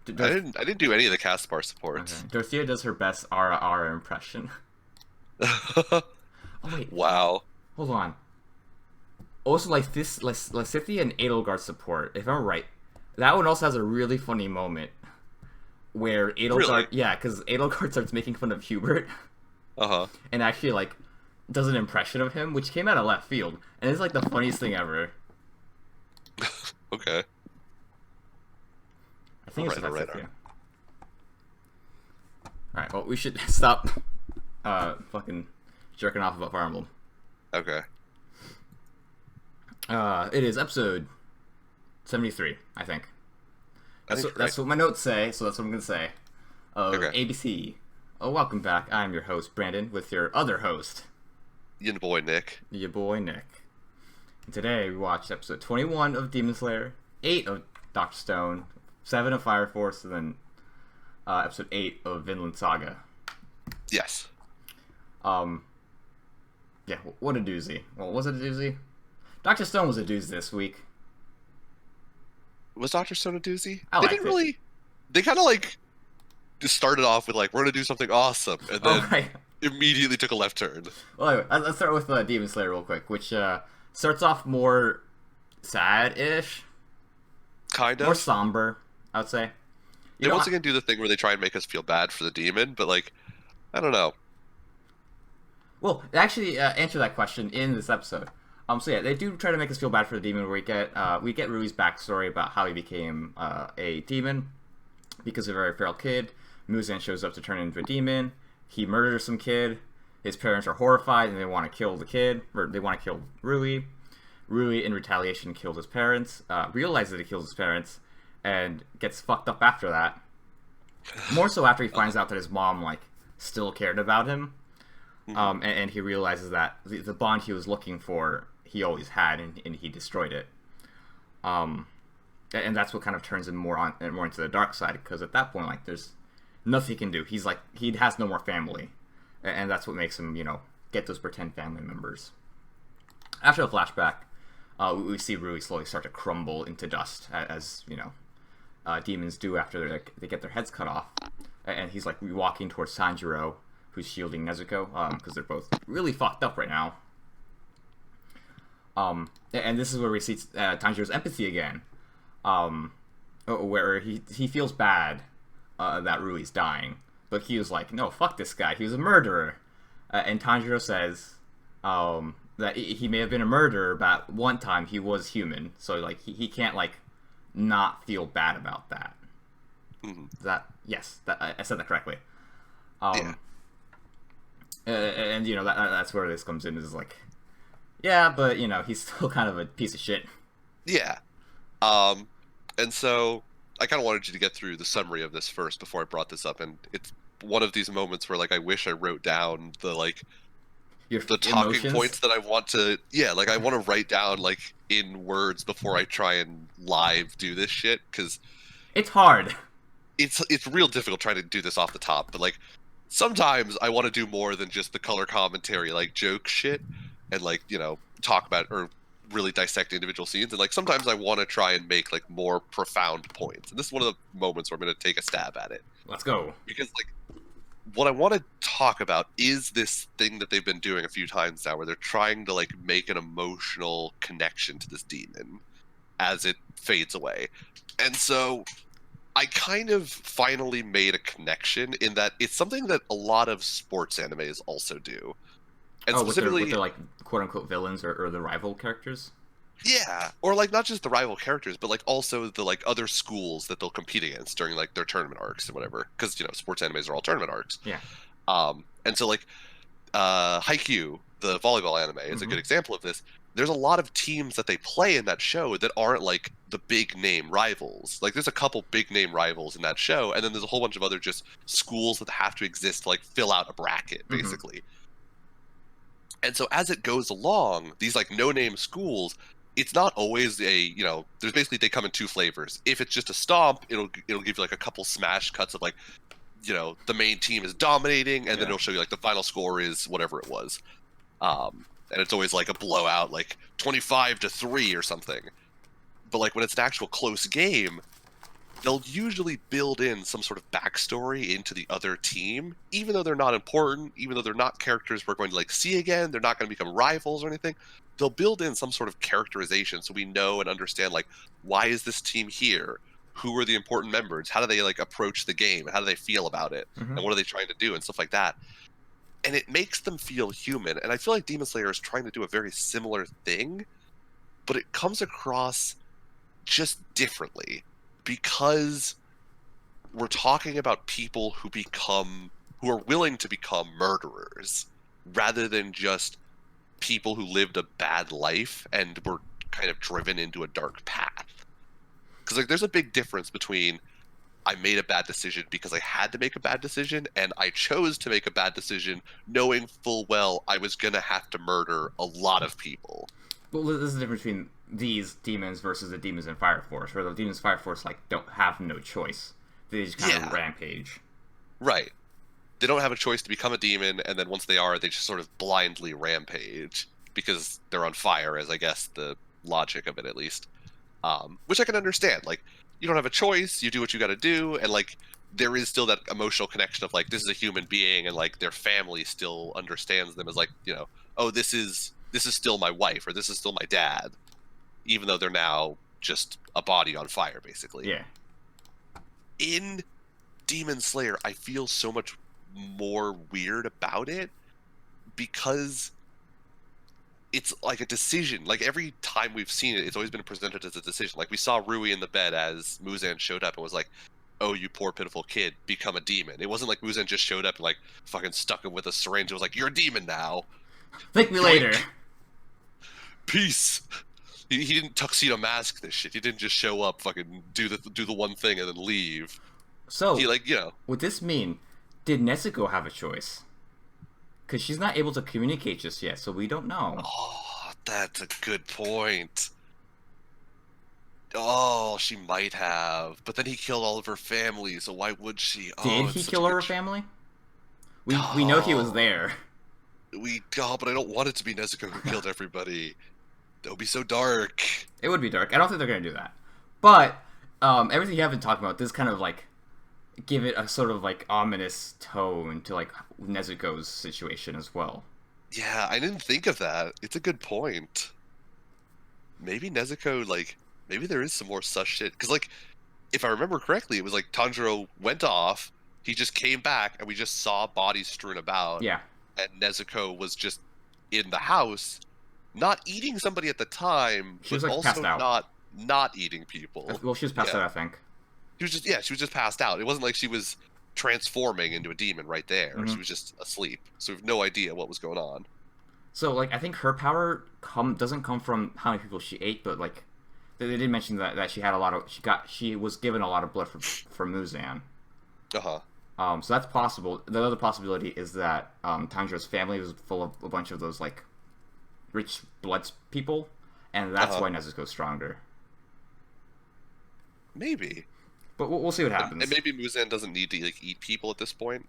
I didn't do any of the cast bar Okay. supports. Dorothea does her best Ara impression. Oh wait, Wow. hold on. Also, like this, like Lysithea and Edelgard support. If I'm right, that one also has a really funny moment where Edelgard, Really? yeah, because Edelgard starts making fun of Hubert Uh-huh. and actually like does an impression of him, which came out of left field, and it's like the funniest thing ever. Okay. I think it's Alright, just alright, Lysithea. alright. All right, well we should stop, fucking jerking off about Fire Emblem. Okay. It is episode 73, I think. I think That's right. what my notes say, so that's what I'm gonna say. Okay. ABC. Oh, welcome back. I'm your host, Brandon, with your other host, Yin boy Nick. your boy, Nick. And today, we watched episode 21 of Demon Slayer, 8 of Dr. Stone, 7 of Fire Force, and then episode 8 of Vinland Saga. Yes. Yeah, what a doozy. Well, was it a doozy? Dr. Stone was a doozy this week. Was Dr. Stone a doozy? I They liked didn't it. really they kinda like just started off with like, we're gonna do something awesome, and Oh, then right. immediately took a left turn. Well, anyway, let's start with Demon Slayer real quick, which starts off more sad-ish, Kind more of. somber, I would say. They once again do the thing where they try and make us feel bad for the demon, but like, I don't know. Well, they actually answer that question in this episode. So yeah, they do try to make us feel bad for the demon. Where we get Rui's backstory about how he became a demon because of a very feral kid. Muzan shows up to turn into a demon. He murders some kid. His parents are horrified and they want to kill the kid, or they want to kill Rui. Rui, in retaliation, kills his parents. Realizes that he kills his parents, and gets fucked up after that. More so after he finds out that his mom like still cared about him. And he realizes that the bond he was looking for, he always had, and he destroyed it. And that's what kind of turns him more into the dark side, because at that point, like, there's nothing he can do. He's like, he has no more family, and that's what makes him, get those pretend family members. After the flashback, we see Rui slowly start to crumble into dust, as demons do after they get their heads cut off, and he's like walking towards Sanjiro, who's shielding Nezuko, because they're both really fucked up right now. And this is where we see Tanjiro's empathy again, where he feels bad that Rui's dying, but he was like, no, fuck this guy, he was a murderer. And Tanjiro says that he may have been a murderer, but one time he was human, so like he can't like not feel bad about that. Yes, I said that correctly. Yeah. And that's where this comes in, is like, yeah, but he's still kind of a piece of shit. Yeah. And so I kind of wanted you to get through the summary of this first before I brought this up, and it's one of these moments where like I wish I wrote down the talking emotions? points that I want to, like I want to write down like in words before I try and live do this shit, because It's hard. it's real difficult trying to do this off the top, but like sometimes I want to do more than just the color commentary, like joke shit, and like talk about or really dissect individual scenes, and like sometimes I want to try and make like more profound points, and this is one of the moments where I'm going to take a stab at it. Let's go. Because like what I want to talk about is this thing that they've been doing a few times now, where they're trying to like make an emotional connection to this demon as it fades away. And so I kind of finally made a connection in that it's something that a lot of sports animes also do. And specifically with their like quote unquote villains or the rival characters. yeah, or like not just the rival characters, but like also the like other schools that they'll compete against during like their tournament arcs or whatever. Because sports animes are all tournament arcs. Yeah. And so like Haikyuu, the volleyball anime, is a good example of this. There's a lot of teams that they play in that show that aren't like the big name rivals. Like there's a couple big name rivals in that show, and then there's a whole bunch of other just schools that have to exist to like fill out a bracket, basically. And so as it goes along, these like no-name schools, it's not always a, there's basically, they come in two flavors. If it's just a stomp, it'll give you like a couple smash cuts of like, the main team is dominating, and then it'll show you like the final score is whatever it was. And it's always like a blowout, like 25-3 or something. But like when it's an actual close game, they'll usually build in some sort of backstory into the other team, even though they're not important, even though they're not characters we're going to like see again, they're not going to become rivals or anything. They'll build in some sort of characterization so we know and understand like why is this team here? Who are the important members? How do they like approach the game? How do they feel about it? Hmm. And what are they trying to do and stuff like that? And it makes them feel human. And I feel like Demon Slayer is trying to do a very similar thing, but it comes across just differently because we're talking about people who are willing to become murderers rather than just people who lived a bad life and were kind of driven into a dark path. Because like there's a big difference between I made a bad decision because I had to make a bad decision and I chose to make a bad decision knowing full well I was going to have to murder a lot of people. Well, this is the difference between these demons versus the demons in Fire Force, where the demons in Fire Force like don't have no choice; they just kind of rampage. Right. They don't have a choice to become a demon, and then once they are, they just sort of blindly rampage because they're on fire, as I guess the logic of it at least. Which I can understand. Like, you don't have a choice, you do what you got to do, and like there is still that emotional connection of like this is a human being, and like their family still understands them as like oh this is still my wife or this is still my dad, even though they're now just a body on fire, basically. Yeah. In Demon Slayer, I feel so much more weird about it because it's like a decision. Like every time we've seen it, it's always been presented as a decision. Like we saw Rui in the bed as Muzan showed up and was like, "Oh, you poor pitiful kid, become a demon." It wasn't like Muzan just showed up and like fucking stuck him with a syringe. It was like, "You're a demon now. Thank me Yoink. later." Peace." He didn't tuxedo mask this shit. He didn't just show up, fucking do the one thing and then leave. So, He like would this mean did Nezuko have a choice? Because she's not able to communicate just yet, so we don't know. Oh, that's a good point. Oh, she might have, but then he killed all of her family, so why would she? Did Oh, he it's such kill a her good family? We know he was there. but I don't want it to be Nezuko who killed everybody. That would be so dark. It would be dark. I don't think they're gonna do that. But everything you have been talking about, this kind of like give it a sort of like ominous tone to like Nezuko's situation as well. Yeah, I didn't think of that. It's a good point. Maybe Nezuko, like, maybe there is some more sus shit. Because, like, if I remember correctly, it was like Tanjiro went off, he just came back, and we just saw bodies strewn about. Yeah. And Nezuko was just in the house, not eating somebody at the time, She was but like also passed out. not eating people. Well, she was passed out, I think. She was just passed out. It wasn't like she was transforming into a demon right there. Mm-hmm. She was just asleep. So we have no idea what was going on. So like I think her power doesn't come from how many people she ate, but like they did mention that she had a lot of she was given a lot of blood from Muzan. So that's possible. The other possibility is that Tanjiro's family was full of a bunch of those like rich blood people, and that's why Nezuko's stronger. Maybe. But we'll see what happens. And maybe Muzan doesn't need to like eat people at this point.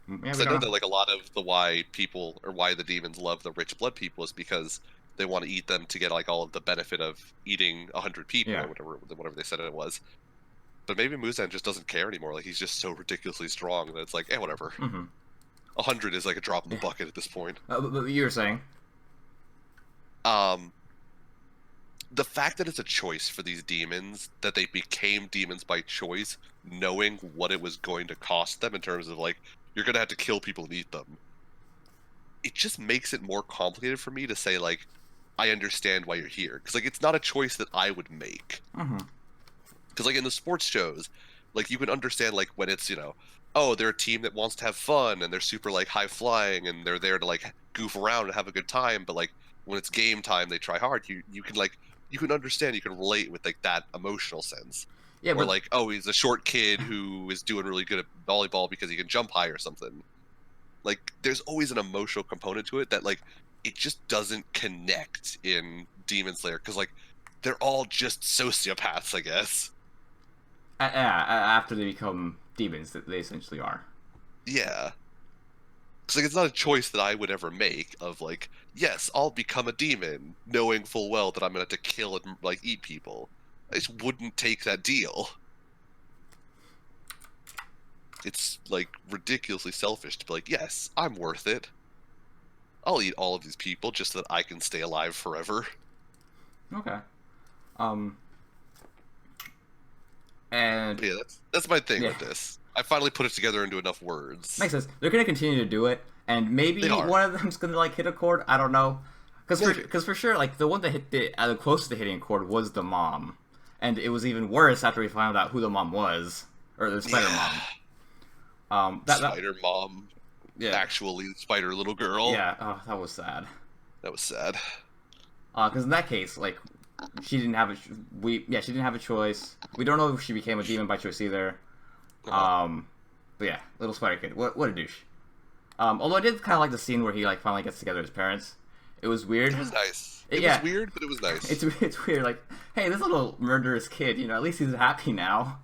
Yeah, Because I know that like a lot of the why the demons love the rich blood people is because they want to eat them to get like all of the benefit of eating 100 people or whatever they said it was. But maybe Muzan just doesn't care anymore. Like he's just so ridiculously strong that it's like, whatever. 100 is like a drop in the bucket at this point. But you were saying, the fact that it's a choice for these demons, that they became demons by choice, knowing what it was going to cost them in terms of like, you're going to have to kill people and eat them. It just makes it more complicated for me to say like, I understand why you're here. Because like, it's not a choice that I would make. Because like in the sports shows, like you can understand like when it's, oh, they're a team that wants to have fun and they're super like high flying and they're there to like goof around and have a good time. But like when it's game time, they try hard. You can understand, you can relate with like that emotional sense. Yeah, or like, oh, he's a short kid who is doing really good at volleyball because he can jump high or something. Like there's always an emotional component to it that like it just doesn't connect in Demon Slayer because like they're all just sociopaths, I guess. After they become demons, that they essentially are. Yeah. It's like it's not a choice that I would ever make of like, yes, I'll become a demon, knowing full well that I'm gonna have to kill and like eat people. I just wouldn't take that deal. it's like ridiculously selfish to be like, yes, I'm worth it. I'll eat all of these people just so that I can stay alive forever. Okay. Um. And But yeah, that's my thing yeah, with this. I finally put it together into enough words. makes sense. They're gonna continue to do it, and They maybe are. one of them's gonna like hit a chord. I don't know, Maybe. because for sure, like the one that hit the closest to hitting a chord was the mom, and it was even worse after we found out who the mom was, or the spider Yeah. mom. That Spider mom, yeah, actually spider little girl. yeah. Oh, that was sad. That was sad. Because in that case, like, she didn't have she didn't have a choice. We don't know if she became a demon by choice either. Uh-huh. But yeah, little spider kid. What a douche. Although I did kind of like the scene where he like finally gets together with his parents. It was weird. It was nice. It Yeah. was weird, but it was nice. It's weird. Like, hey, this little murderous kid. At least he's happy now.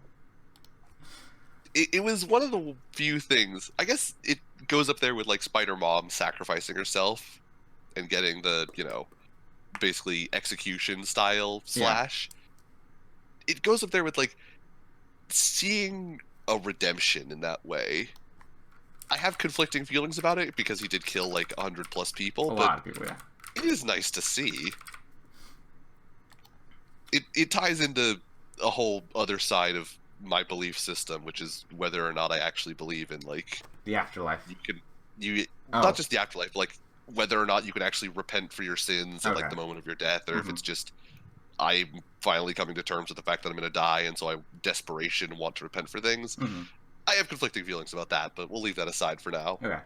It was one of the few things. I guess it goes up there with like Spider Mom sacrificing herself and getting the basically execution style slash. It goes up there with like seeing a redemption in that way. I have conflicting feelings about it because he did kill like 100+ people, A but lot of people, yeah. it is nice to see. It ties into a whole other side of my belief system, which is whether or not I actually believe in like The afterlife. you Oh. not just the afterlife, but like whether or not you can actually repent for your sins at like Okay. the moment of your death, or if it's just I'm finally coming to terms with the fact that I'm going to die, and so I desperation want to repent for things. I have conflicting feelings about that, but we'll leave that aside for now. Okay.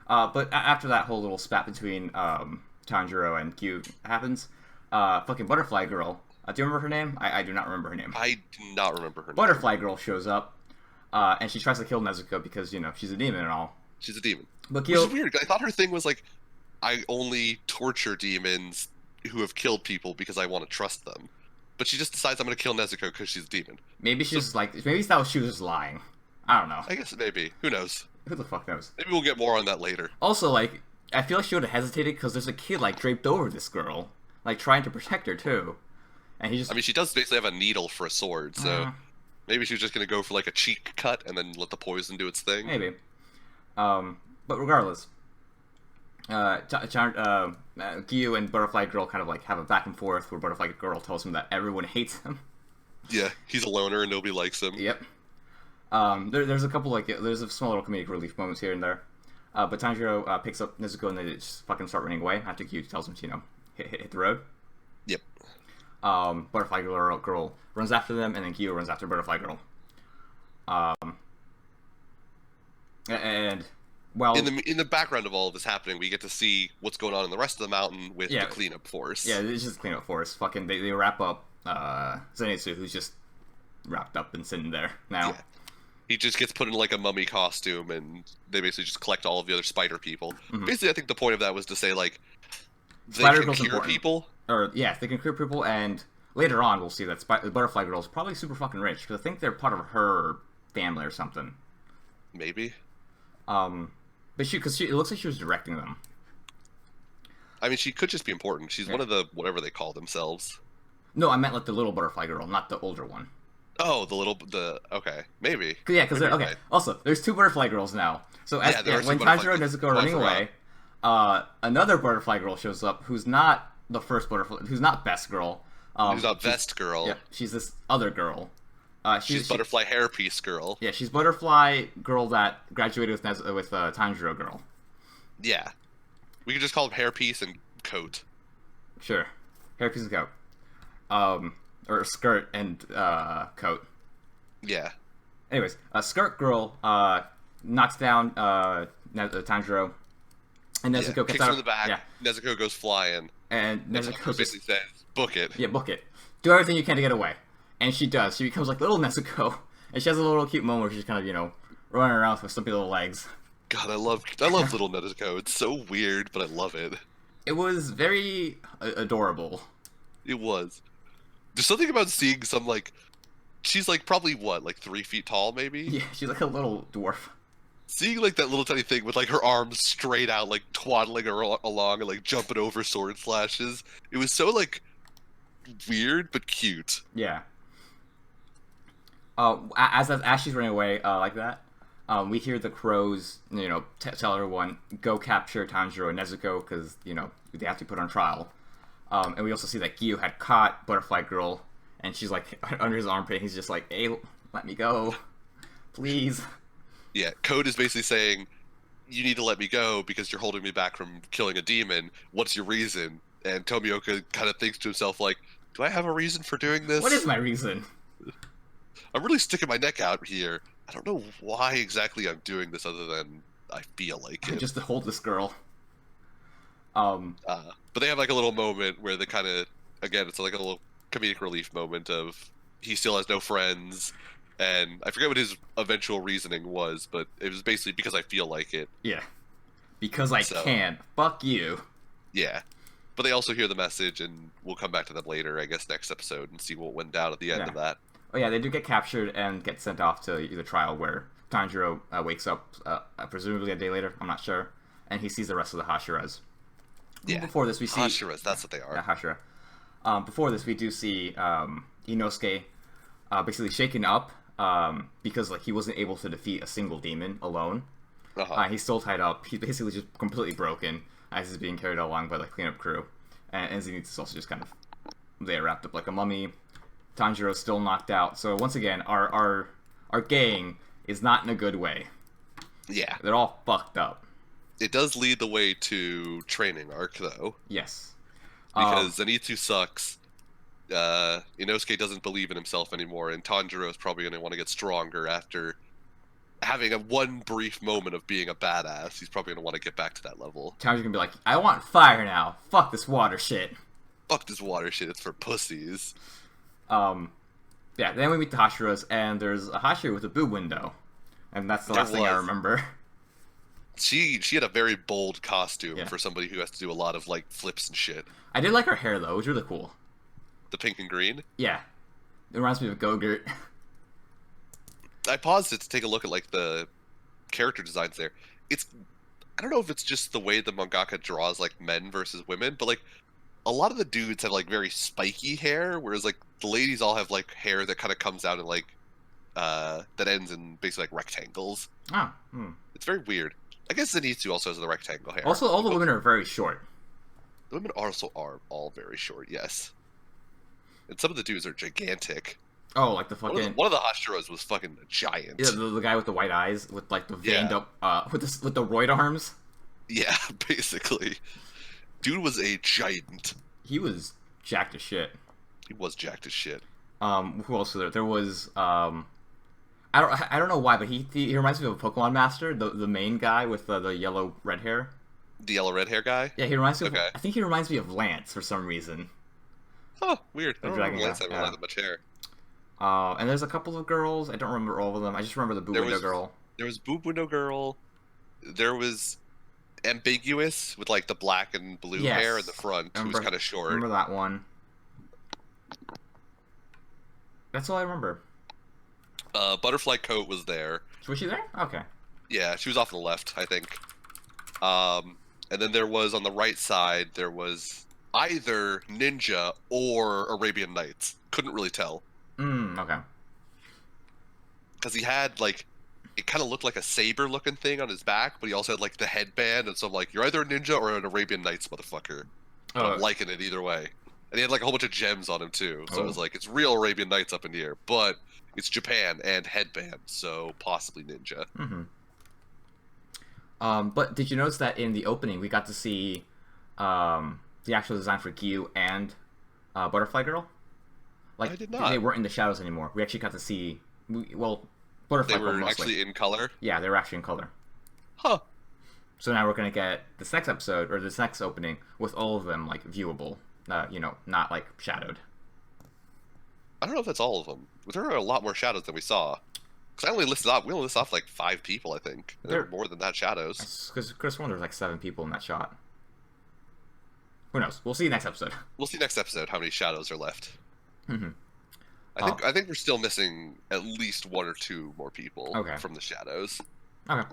But after that whole little spat between Tanjiro and Q happens, fucking Butterfly Girl. Do you remember her name? I do not remember her name. I do not remember her name. Butterfly Girl shows up, and she tries to kill Nezuko because, she's a demon and all. She's a demon. But Which is weird. I thought her thing was like, I only torture demons who have killed people because I want to trust them. But she just decides I'm going to kill Nezuko because she's a demon. Maybe she's maybe that was she was just lying. I don't know. I guess maybe. Who knows? Who the fuck knows? Maybe we'll get more on that later. Also, like, I feel like she would have hesitated because there's a kid, like, draped over this girl. Like, trying to protect her, too. And he just... I mean, she does basically have a needle for a sword, so maybe she was just going to go for, like, a cheek cut and then let the poison do its thing. Maybe. But regardless, Gyu and Butterfly Girl kind of, like, have a back and forth where Butterfly Girl tells him that everyone hates him. Yeah, he's a loner and nobody likes him. Yep. There's a couple, like, there's a small little comedic relief moments here and there. But Tanjiro picks up Nezuko and they just fucking start running away after Gyu tells him to, hit the road. Yep. Butterfly Girl runs after them, and then Gyu runs after Butterfly Girl. And well, in the background of all of this happening, we get to see what's going on in the rest of the mountain with the cleanup force. Yeah, it's just cleanup force. Fucking, they wrap up Zenitsu, who's just wrapped up and sitting there now. Yeah. He just gets put in like a mummy costume, and they basically just collect all of the other spider people. Basically, I think the point of that was to say like they Spider can Girl's cure important. people. Or yeah, they can cure people, and later on we'll see that the Butterfly Girl is probably super fucking rich because I think they're part of her family or something. Maybe. But it looks like she was directing them. I mean, she could just be important. She's one of the whatever they call themselves. No, I meant like the little Butterfly Girl, not the older one. Oh, okay, maybe. Yeah, because okay. Right. Also, there's two Butterfly Girls now. So when Tanjiro and Nezuko are running away, another Butterfly Girl shows up, who's not the first Butterfly, who's not Best Girl. Who's not Vest Girl? Yeah, she's this other girl. She's Butterfly Hairpiece Girl. Yeah, she's Butterfly Girl that graduated with Tanjiro Girl. Yeah, we could just call them Hairpiece and Coat. Sure, Hairpiece and Coat. Or skirt and coat. Yeah. Anyways, Skirt Girl knocks down Tanjiro, and Nezuko kicks gets out her in the back. Yeah. Nezuko goes flying. And Nezuko basically says, "Book it." Yeah, book it. Do everything you can to get away. And she does. She becomes like little Nezuko, and she has a little cute moment where she's kind of running around with stumpy little legs. God, I love little Nezuko. It's so weird, but I love it. It was very adorable. It was. There's something about seeing some she's like probably what, like 3 feet tall, maybe. Yeah, she's like a little dwarf. Seeing like that little tiny thing with like her arms straight out, like twaddling along and like jumping over sword slashes. It was so like weird but cute. Yeah. As she's running away like that, We hear the crows, tell everyone, go capture Tanjiro and Nezuko, because, they have to be put on trial. And we also see that Gyu had caught Butterfly Girl, and she's, like, under his armpit, he's just like, hey, let me go. Please. Yeah, Code is basically saying, you need to let me go because you're holding me back from killing a demon. What's your reason? And Tomioka kind of thinks to himself, like, do I have a reason for doing this? What is my reason? I'm really sticking my neck out here. I don't know why exactly I'm doing this other than I feel like it. Just to hold this girl. But they have like a little moment where they kind of, again, it's like a little comedic relief moment of he still has no friends, and I forget what his eventual reasoning was, but it was basically because I feel like it. Yeah. Because I can. Fuck you. Yeah. But they also hear the message, and we'll come back to them later, I guess, next episode, and see what went down at the end of that. Oh yeah, they do get captured and get sent off to the trial where Tanjiro wakes up, presumably a day later, I'm not sure, and he sees the rest of the Hashiras. Yeah. Before this, we see... Hashiras, that's what they are. Yeah, Hashira. Before this, we do see Inosuke basically shaken up because like he wasn't able to defeat a single demon alone. He's still tied up. He's basically just completely broken as he's being carried along by the cleanup crew. And Zenith is also just kind of there wrapped up like a mummy. Tanjiro's still knocked out. So once again, our gang is not in a good way. Yeah. They're all fucked up. It does lead the way to training arc, though. Yes. Because Zenitsu sucks. Inosuke doesn't believe in himself anymore, and Tanjiro is probably going to want to get stronger after having one brief moment of being a badass. He's probably going to want to get back to that level. Tanjiro's going to be like, I want fire now. Fuck this water shit. Fuck this water shit. It's for pussies. Yeah, then we meet the Hashiras, and there's a Hashira with a boob window. And that's the last thing I remember. She had a very bold costume for somebody who has to do a lot of, like, flips and shit. I did like her hair, though. It was really cool. The pink and green? Yeah. It reminds me of Gogurt. I paused it to take a look at, like, the character designs there. I don't know if it's just the way the mangaka draws, like, men versus women, but, like, a lot of the dudes have, like, very spiky hair, whereas, like, the ladies all have, like, hair that kind of comes out in, like, that ends in basically, like, rectangles. Oh. It's very weird. I guess Zenitsu also has the rectangle hair. Also, all the women are very short. The women also are all very short, yes. And some of the dudes are gigantic. Oh, like the fucking... One of the Hashiras was fucking a giant. Yeah, the guy with the white eyes, with, like, the veined up, with the roid arms. Yeah, basically. Dude was a giant. He was jacked as shit. He was jacked as shit. Who else was there? There was, I don't know why, but he reminds me of a Pokemon Master, the main guy with the yellow red hair. The yellow red hair guy? Yeah, he reminds me of... I think he reminds me of Lance for some reason. Huh, weird. I don't remember Lance having that much hair. And there's a couple of girls. I don't remember all of them. I just remember the boob window girl. There was boob window girl. There was ambiguous with like the black and blue hair in the front, who was kind of short. Remember that one? That's all I remember. Butterfly Coat was there. Was she there? Okay. Yeah, she was off on the left, I think. And then there was on the right side, there was either Ninja or Arabian Nights. Couldn't really tell. Okay. Because he had, like, it kind of looked like a saber-looking thing on his back, but he also had, like, the headband, and so I'm like, you're either a ninja or an Arabian Nights, motherfucker. I'm liking it either way. And he had, like, a whole bunch of gems on him, too. So it was like, it's real Arabian Nights up in here, but it's Japan and headband, so possibly ninja. But did you notice that in the opening, we got to see the actual design for Gyu and Butterfly Girl? Like, I did not. They weren't in the shadows anymore. We actually got to see... Butterfly Girl mostly. Actually in color? Yeah, they were actually in color. Huh. So now we're going to get this next episode, or this next opening, with all of them, like, viewable. Not, like, shadowed. I don't know if that's all of them. There are a lot more shadows than we saw. Because we only listed off, like, 5 people, I think. There are more than that shadows. Because Chris won, there's, like, 7 people in that shot. Who knows? We'll see next episode. We'll see next episode how many shadows are left. I think we're still missing at least 1 or 2 more people from the shadows. Okay.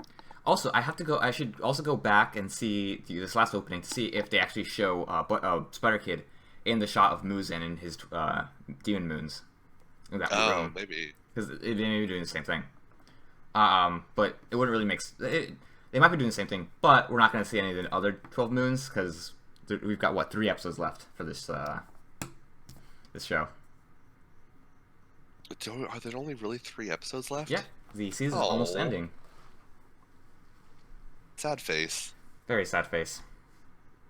Also, I should also go back and see this last opening to see if they actually show Spider Kid in the shot of Muzan and his demon moons. Maybe. Because they may be doing the same thing. But it wouldn't really make. They might be doing the same thing, but we're not going to see any of the other 12 moons because we've got what 3 episodes left for this this show. Are there only really 3 episodes left? Yeah, the season's almost ending. Sad face. Very sad face.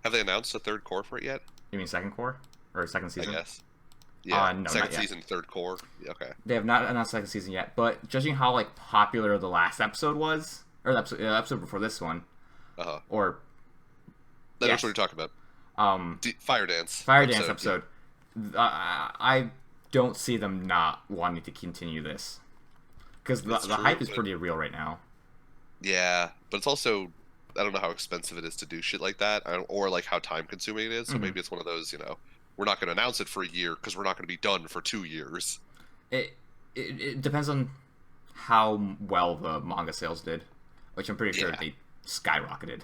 Have they announced a 3rd core for it yet? You mean second core or second season? I guess. Yeah, no, second season, 3rd core. Yeah, okay. They have not announced second season yet, but judging how like popular the last episode was, or the episode before this one, or that's what you're talking about. Fire Dance. Fire Dance episode. I don't see them not wanting to continue this because the hype is pretty real right now. Yeah, but it's also I don't know how expensive it is to do shit like that, or like how time consuming it is. So maybe it's one of those, we're not going to announce it for a year because we're not going to be done for 2 years. It depends on how well the manga sales did, which I'm pretty sure they skyrocketed.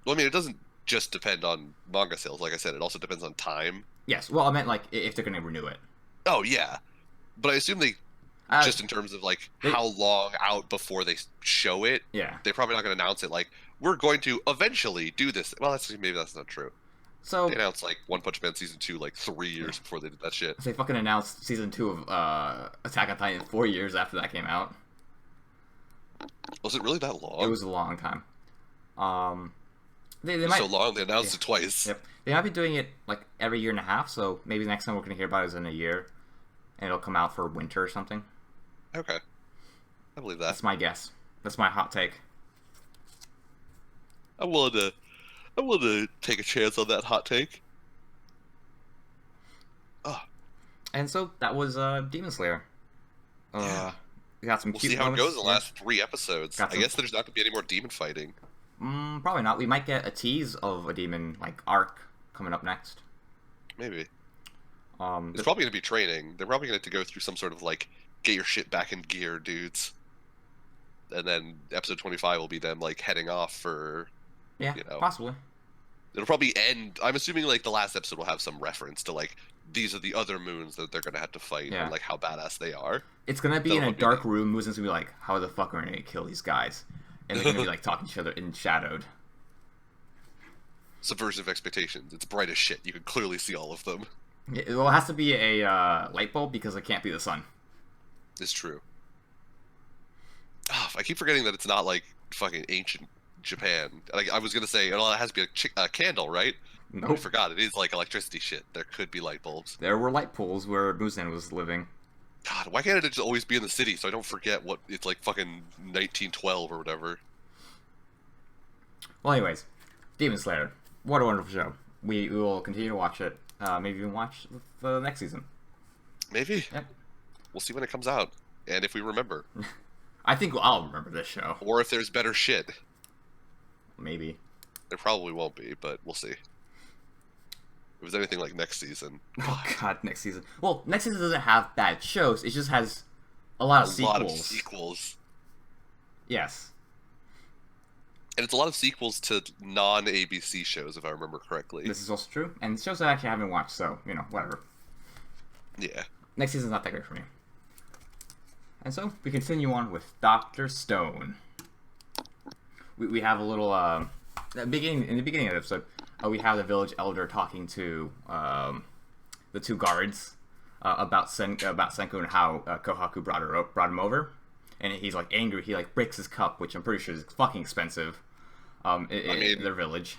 Well, I mean, it doesn't just depend on manga sales. Like I said, it also depends on time. Yes. Well, I meant like if they're going to renew it. Oh yeah, but I assume they just in terms of like how long out before they show it. Yeah. They're probably not going to announce it like we're going to eventually do this. Well, maybe that's not true. So they announced like One Punch Man season 2 like 3 years before they did that shit. They fucking announced season 2 of Attack on Titan 4 years after that came out. Was it really that long? It was a long time. They might so long they announced it twice. Yep. They might be doing it like every year and a half. So maybe the next time we're gonna hear about it is in a year, and it'll come out for winter or something. Okay, I believe that. That's my guess. That's my hot take. I'm willing to take a chance on that hot take. And so that was Demon Slayer. Yeah. We got some we'll cute see how moments. it goes in the last 3 episodes. I guess there's not going to be any more demon fighting. Probably not. We might get a tease of a demon arc coming up next. Maybe. It's probably going to be training. They're probably going to have to go through some sort of get your shit back in gear, dudes. And then episode 25 will be them heading off for possibly. It'll probably end. I'm assuming the last episode will have some reference to these are the other moons that they're gonna have to fight and how badass they are. It's gonna be in a dark room. Moon's gonna be like, how the fuck are we gonna kill these guys? And they're gonna be talking to each other in shadowed. Subversion of expectations. It's bright as shit. You can clearly see all of them. It has to be a light bulb because it can't be the sun. It's true. I keep forgetting that it's not fucking ancient Japan. I was gonna say, it has to be a candle, right? Nope. I forgot. It is electricity shit. There could be light bulbs. There were light poles where Muzan was living. God, why can't it just always be in the city so I don't forget what it's fucking 1912 or whatever? Well, anyways, Demon Slayer. What a wonderful show. We will continue to watch it. Maybe even watch the next season. Maybe. Yep. We'll see when it comes out, and if we remember. I think I'll remember this show. Or if there's better shit. Maybe. There probably won't be, but we'll see. If it's anything like next season. Oh god, next season. Well, next season doesn't have bad shows. It just has a lot of sequels. Yes. And it's a lot of sequels to non-ABC shows, if I remember correctly. This is also true. And shows I actually haven't watched, so, whatever. Yeah. Next season's not that great for me. And so, we continue on with Dr. Stone. We have a little, in the beginning of the episode, we have the village elder talking to the 2 guards about Senku and how Kohaku brought him over. And he's angry. He breaks his cup, which I'm pretty sure is fucking expensive in their village.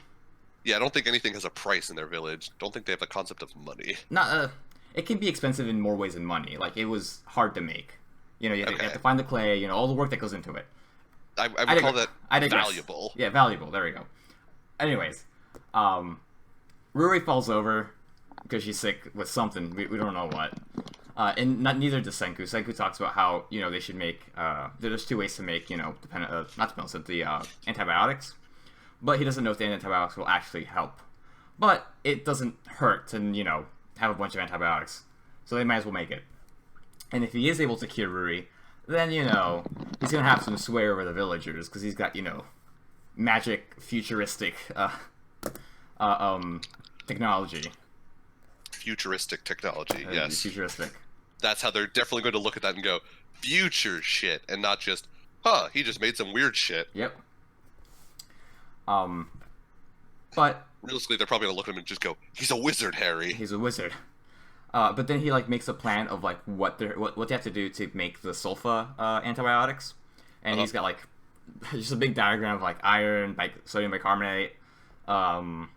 Yeah, I don't think anything has a price in their village. Don't think they have the concept of money. It can be expensive in more ways than money. It was hard to make. You have to find the clay. All the work that goes into it. I would call that valuable. Yeah, valuable. There we go. Anyways, Ruri falls over because she's sick with something. We don't know what. And neither does Senku. Senku talks about how they should make. There's 2 ways to make the antibiotics, but he doesn't know if the antibiotics will actually help. But it doesn't hurt to have a bunch of antibiotics, so they might as well make it. And if he is able to cure Ruri, then he's gonna have some sway over the villagers because he's got magic futuristic technology. Futuristic technology, yes. Futuristic. that's how they're definitely going to look at that and go, future shit, and not just, he just made some weird shit. Yep. But realistically, they're probably gonna look at him and just go, "He's a wizard, Harry." He's a wizard. But then he like makes a plan of like what they have to do to make the sulfa antibiotics, and he's got like just a big diagram of like iron, sodium bicarbonate, some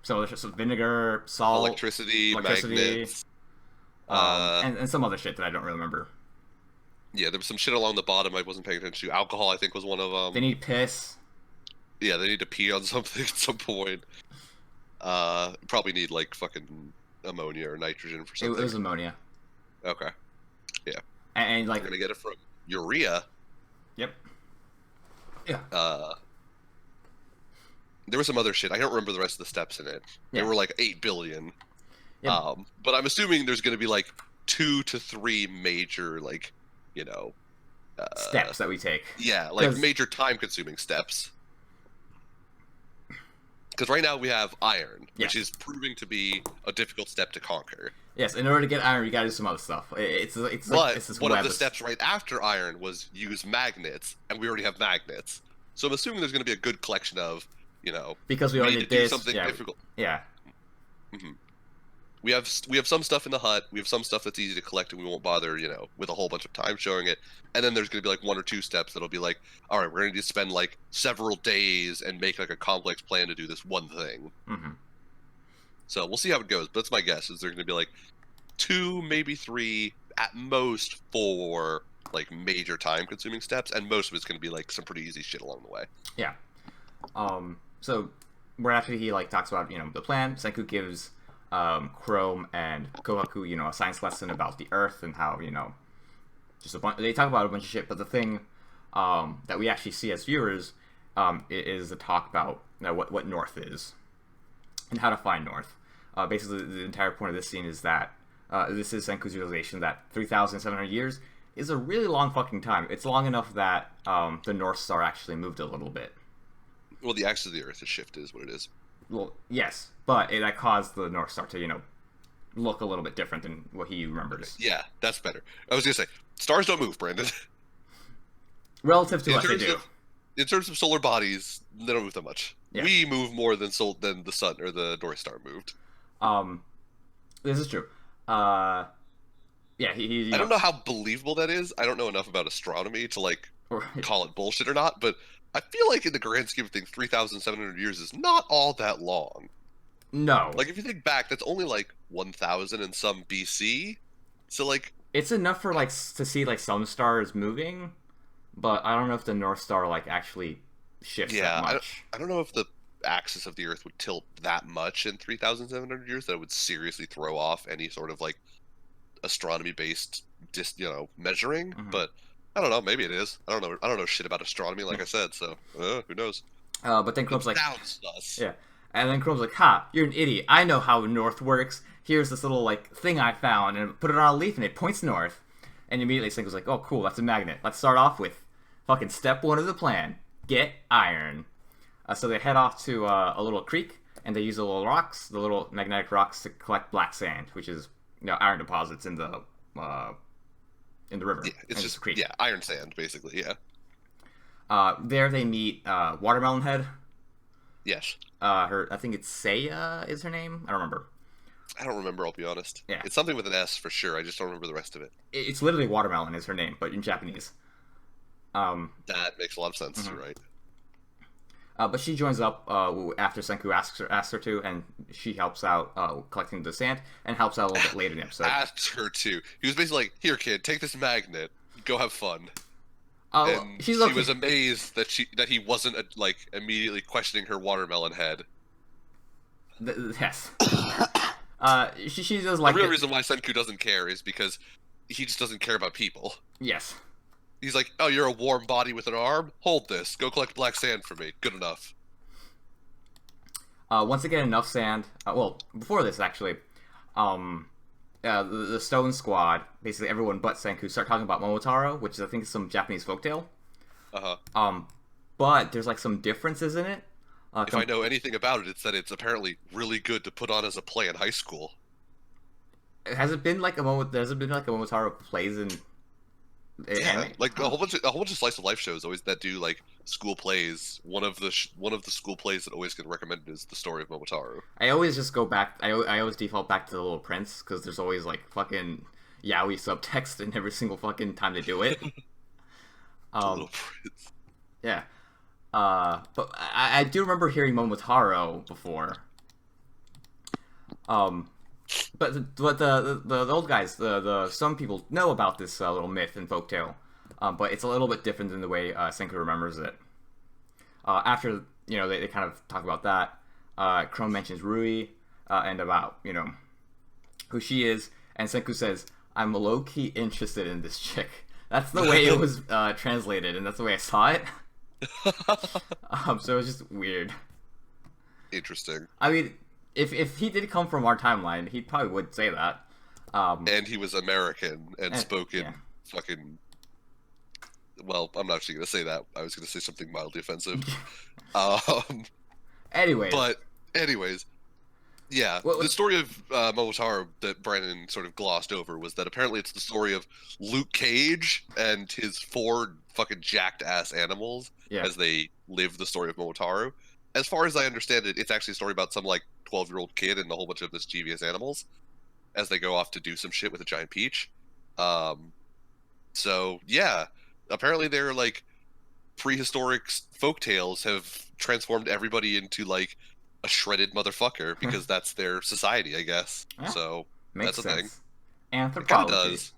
vinegar, salt, electricity, magnets, and some other shit that I don't really remember. Yeah, there was some shit along the bottom I wasn't paying attention to. Alcohol, I think, was one of them. They need piss. Yeah, they need to pee on something at some point. Probably need like fucking ammonia or nitrogen for something. It was ammonia. Okay. Yeah. And like you're gonna get it from urea. Yep. Yeah. There was some other shit. I don't remember the rest of the steps in it. Yeah. There were like 8 billion. Yep. But I'm assuming there's gonna be like 2 to 3 major like, steps that we take. Yeah, like major time-consuming steps. Because right now we have iron, which is proving to be a difficult step to conquer. Yes, in order to get iron, you gotta do some other stuff. It's one of the steps right after iron was use magnets, and we already have magnets. So I'm assuming there's going to be a good collection of, because we already need to did do something difficult. Yeah. Mm-hmm. We have some stuff in the hut. We have some stuff that's easy to collect, and we won't bother, with a whole bunch of time showing it. And then there's going to be like 1 or 2 steps that'll be like, all right, we're going to spend like several days and make like a complex plan to do this one thing. Mm-hmm. So we'll see how it goes. But that's my guess. Is there going to be like 2, maybe 3, at most 4, like major time-consuming steps, and most of it's going to be like some pretty easy shit along the way. Yeah. So right after he like talks about the plan, Senku gives Chrome and Kohaku, a science lesson about the Earth and how, just a bunch. They talk about a bunch of shit, but the thing that we actually see as viewers is the talk about what North is and how to find North. Basically, the entire point of this scene is that this is Senku's realization that 3,700 years is a really long fucking time. It's long enough that the North Star actually moved a little bit. Well, the axis of the Earth has shifted, is what it is. Well, yes, but that caused the North Star to, look a little bit different than what he remembers. Okay. Yeah, that's better. I was gonna say, stars don't move, Brandon. Relative to what they do. In terms of solar bodies, they don't move that much. Yeah. We move more than the sun or the North Star moved. This is true. Yeah, he I don't know how believable that is. I don't know enough about astronomy to call it bullshit or not, but I feel like in the grand scheme of things, 3,700 years is not all that long. No. Like, if you think back, that's only 1,000 and some BC. So it's enough for to see some stars moving, but I don't know if the North Star actually shifts that much. I don't know if the axis of the Earth would tilt that much in 3,700 years that it would seriously throw off any sort of astronomy based measuring. Mm-hmm. But I don't know, maybe it is. I don't know shit about astronomy, like I said, so who knows. But then Chrome's yeah. And then Chrome's ha, you're an idiot. I know how North works. Here's this little thing I found, and put it on a leaf and it points north. And immediately Senku's oh cool, that's a magnet. Let's start off with fucking step 1 of the plan. Get iron. So they head off to a little creek, and they use the little magnetic rocks to collect black sand, which is iron deposits in the river. Yeah, it's just creek. Yeah, iron sand basically. Yeah. There they meet Watermelon Head. Yes. I think it's Seiya is her name. I don't remember. I'll be honest. Yeah. It's something with an S for sure. I just don't remember the rest of it. It's literally Watermelon is her name, but in Japanese. That makes a lot of sense. Mm-hmm. You're right. But she joins up after Senku asks her to, and she helps out collecting the sand, and helps out a little bit later in the episode. Asked her to. He was basically "Here, kid, take this magnet. Go have fun." And she was amazed that he wasn't immediately questioning her watermelon head. Yes. She does the real reason why Senku doesn't care is because he just doesn't care about people. Yes. He's oh, you're a warm body with an arm? Hold this. Go collect black sand for me. Good enough. Once they get enough sand... well, before this, actually, the Stone Squad, basically everyone but Senku, start talking about Momotaro, which is, I think, some Japanese folktale. Uh-huh. But there's, some differences in it. If I know anything about it, it's that it's apparently really good to put on as a play in high school. Has it been like a moment? Has it been like a Momotaro plays in Yeah, anime? like Huh. a whole bunch of slice of life shows always that do like school plays. One of the school plays that always get recommended is the story of Momotaro. I always just go back. I always default back to the Little Prince because there's always like fucking yaoi subtext in every single fucking time they do it. The Um, Little Prince. yeah. But I do remember hearing Momotaro before. Um, but the old guys, the some people know about this little myth and folktale, but it's a little bit different than the way Senku remembers it. After they kind of talk about that, Chrome mentions Rui and about who she is, and Senku says, "I'm low key interested in this chick." That's the way it was translated, and that's the way I saw it. So it was just weird. Interesting. I mean, if he did come from our timeline, he probably would say that. And he was American and spoke in yeah. fucking. Well, I'm not actually gonna say that. I was gonna say something mildly offensive. Um, Anyways, but anyways, yeah, the what, story of Momotaro that Brandon sort of glossed over was that apparently it's the story of Luke Cage and his four fucking jacked ass animals yeah. as they live the story of Momotaro. As far as I understand it, it's actually a story about some like 12-year-old kid and a whole bunch of mischievous animals as they go off to do some shit with a giant peach. Um, so yeah, apparently they're like prehistoric folk tales have transformed everybody into like a shredded motherfucker because that's their society, I guess. Yeah, So makes that's a thing. sense. It kind of Anthropology. does.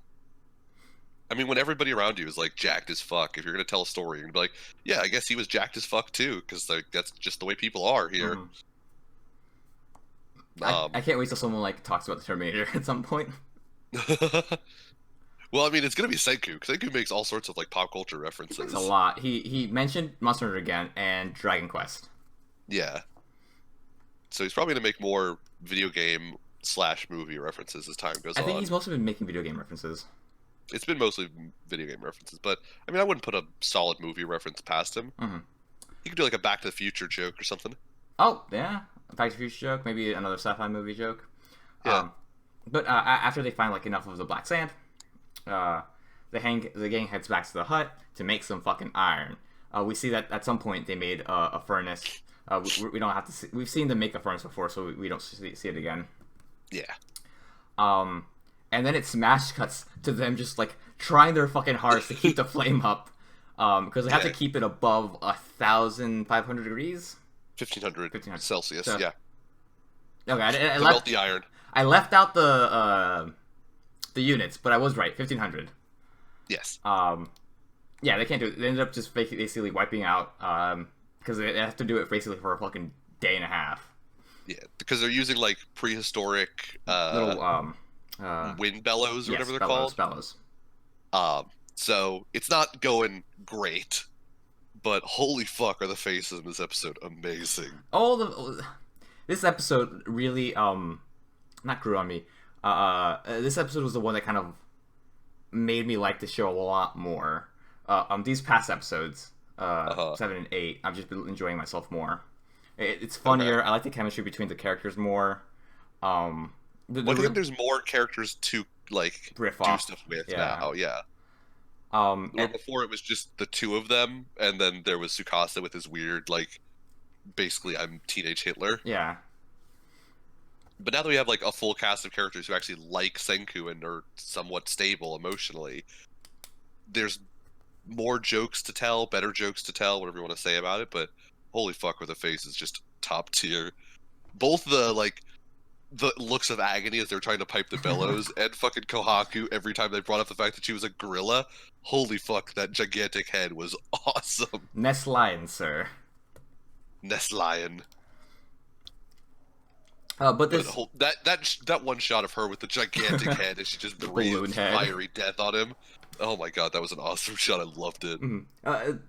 I mean, when everybody around you is like jacked as fuck, if you're gonna tell a story, you're gonna be like, "Yeah, I guess he was jacked as fuck too," because like that's just the way people are here. Hmm. I Um, can't wait till someone like talks about the Terminator at some point. well, I mean, it's gonna be Saikou. Saikou makes all sorts of like pop culture He makes a references. lot. He mentioned Monster Hunter again and Dragon Quest. Yeah, so he's probably gonna make more video game slash movie references as time goes I think on. he's mostly been making video game references. It's been mostly video game references, but I mean, I wouldn't put a solid movie reference past him. Hmm. He could do like a Back to the Future joke or something. Oh yeah, Back to the Future joke, maybe another sci-fi movie joke. Yeah, Um, but after they find like enough of the black sand, uh, the gang heads back to the hut to make some fucking iron. We see that at some point they made a furnace. We don't have to see, we've seen them make a furnace before, so we don't see it again. yeah. Um, and then it smash cuts to them just like trying their fucking hardest to keep the flame up. Because they have to Yeah. keep it above 1,500 degrees. 1500 1500. Celsius. So, Yeah, okay, I to melt left the iron. I left out the units, but I was right, 1,500. Yes. Yeah, they can't do it. They ended up just basically wiping out because they have to do it basically for a fucking day and a half. Yeah, because they're using like prehistoric Little wind bellows or yes, whatever they're bellows, called. bellows. So it's not going great, but holy fuck, are the faces in this episode amazing? All the this episode really not grew on me. This episode was the one that kind of made me like the show a lot more. These past episodes, Uh-huh. 7 and 8, I've just been enjoying myself more. It's Okay. funnier. I like the chemistry between the characters more. Well, I think there's more characters to like riff do off. stuff with Yeah. now. Yeah. Where And, before it was just the two of them, and then there was Tsukasa with his weird, like, basically I'm teenage Hitler. yeah. But now that we have like a full cast of characters who actually like Senku and are somewhat stable emotionally, there's more jokes to tell, better jokes to tell, whatever you want to say about it. But holy fuck, were the faces just top tier. Both the looks of agony as they're trying to pipe the bellows, and fucking Kohaku every time they brought up the fact that she was a gorilla. Holy fuck, that gigantic head was awesome. Nest Lion, sir. Nest Lion. But But this that one shot of her with the gigantic head as she just The balloon breathed head. fiery death on him. Oh my god, that was an awesome shot. I loved it.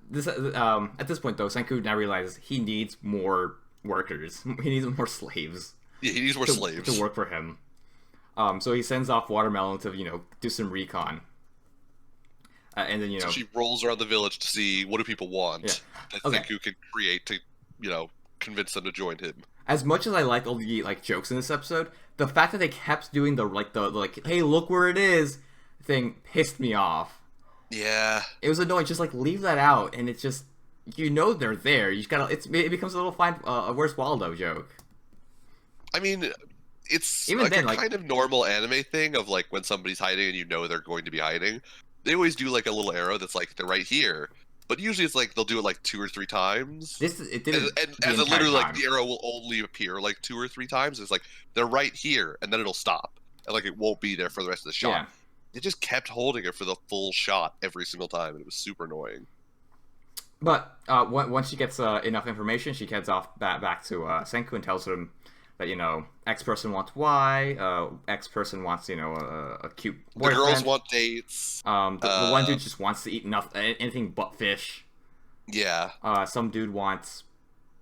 this at this point though, Senku now realizes he needs more workers. He needs more slaves Yeah, he needs more slaves. to work for him. So he sends off Watermelon to do some recon, and then So she rolls around the village to see what do people want that Okay. Senku can create to, convince them to join him. as much as I like all the like jokes in this episode, the fact that they kept doing the hey, look where it is thing pissed me off. Yeah. It was annoying. Just like leave that out, and it's just they're there. You just gotta. It becomes a little a Where's Waldo joke. I mean, it's Even like then, a kind of normal anime thing of like when somebody's hiding and you know they're going to be hiding. They always do like a little arrow that's like they're right here, but usually it's like they'll do it like 2 or 3 times. It didn't. And The as a entire literally like time. the arrow will only appear like 2 or 3 times. It's like they're right here, and then it'll stop, and like it won't be there for the rest of the shot. Yeah. It just kept holding it for the full shot every single time, and it was super annoying. But once she gets enough information, she heads off back to Senku and tells him that X person wants Y, X person wants a cute boyfriend. The girls want dates. The one dude just wants to eat anything but fish. Yeah. Some dude wants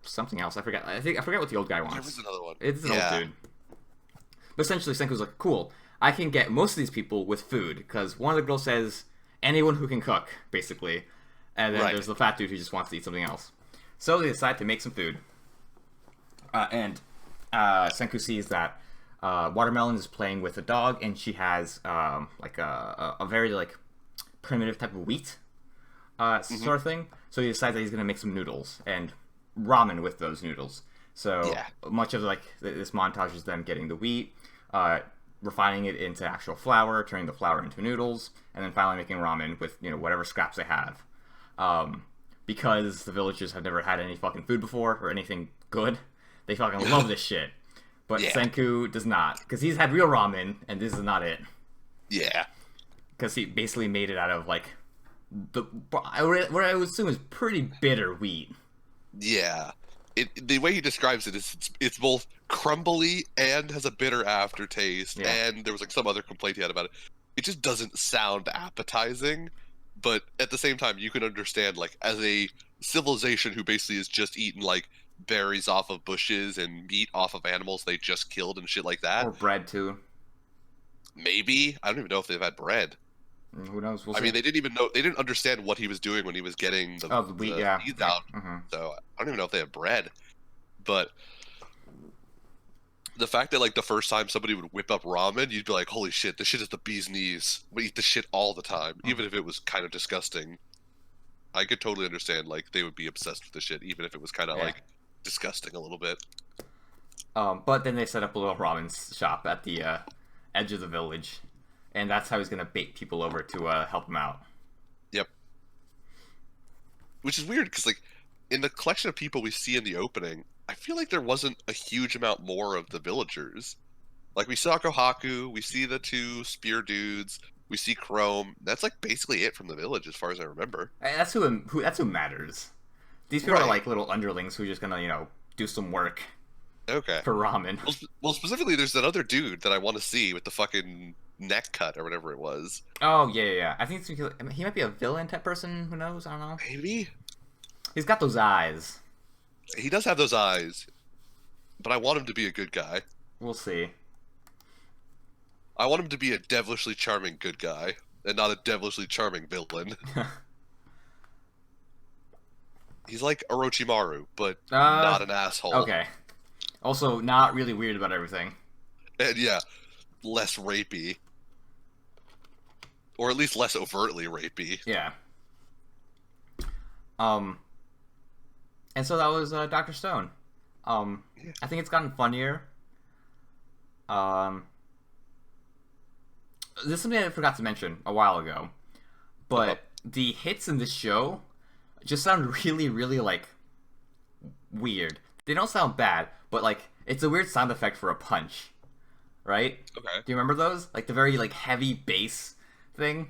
something else. I forget what the old guy wants. There was another one. It's an old dude. But essentially, Senku's like, cool. I can get most of these people with food because one of the girls says anyone who can cook, basically. And then there's the fat dude who just wants to eat something else. So they decide to make some food. And Senku sees that Watermelon is playing with a dog, and she has like a very like primitive type of wheat sort of thing. So he decides that he's going to make some noodles and ramen with those noodles. So much of like this montage is them getting the wheat, refining it into actual flour, turning the flour into noodles, and then finally making ramen with whatever scraps they have. Because the villagers have never had any fucking food before or anything good, they fucking love this shit. But Senku does not, because he's had real ramen, and this is not it. Yeah. Because he basically made it out of like what I would assume is pretty bitter wheat. Yeah. The way he describes it is it's both crumbly and has a bitter aftertaste, and there was like some other complaint he had about it. It just doesn't sound appetizing, but at the same time, you can understand, like, as a civilization who basically has just eaten like berries off of bushes and meat off of animals they just killed and shit like that. Or bread too. Maybe. I don't even know if they've had bread. Who knows? We'll I see. mean, they didn't understand what he was doing when he was getting the wheat, seeds out. Mm-hmm. So I don't even know if they have bread. But the fact that like the first time somebody would whip up ramen, you'd be like, "Holy shit, this shit is the bee's knees." We eat this shit all the time, even if it was kind of disgusting. I could totally understand like they would be obsessed with the shit, even if it was kind of like disgusting a little bit. But then they set up a little ramen shop at the edge of the village, and that's how he's gonna bait people over to help him out. Yep. Which is weird because like in the collection of people we see in the opening, I feel like there wasn't a huge amount more of the villagers. Like we saw Kohaku, we see the 2 spear dudes, we see Chrome. That's like basically it from the village, as far as I remember. That's who matters. These people are like little underlings who are just gonna do some work. Okay. For ramen. Well, specifically, there's that other dude that I want to see with the fucking neck cut or whatever it was. Oh yeah. I think he might be a villain type person. Who knows? I don't know. Maybe. He's got those eyes. He does have those eyes, but I want him to be a good guy. We'll see. I want him to be a devilishly charming good guy, and not a devilishly charming villain. He's like Orochimaru, but not an asshole. Okay. Also, not really weird about everything. And yeah, less rapey. Or at least less overtly rapey. Yeah. And so that was Dr. Stone. I think it's gotten funnier. This is something I forgot to mention a while ago. But the hits in this show just sound really, really, like, weird. They don't sound bad, but, like, it's a weird sound effect for a punch. Right? Okay. Do you remember those? Like, the very, like, heavy bass thing?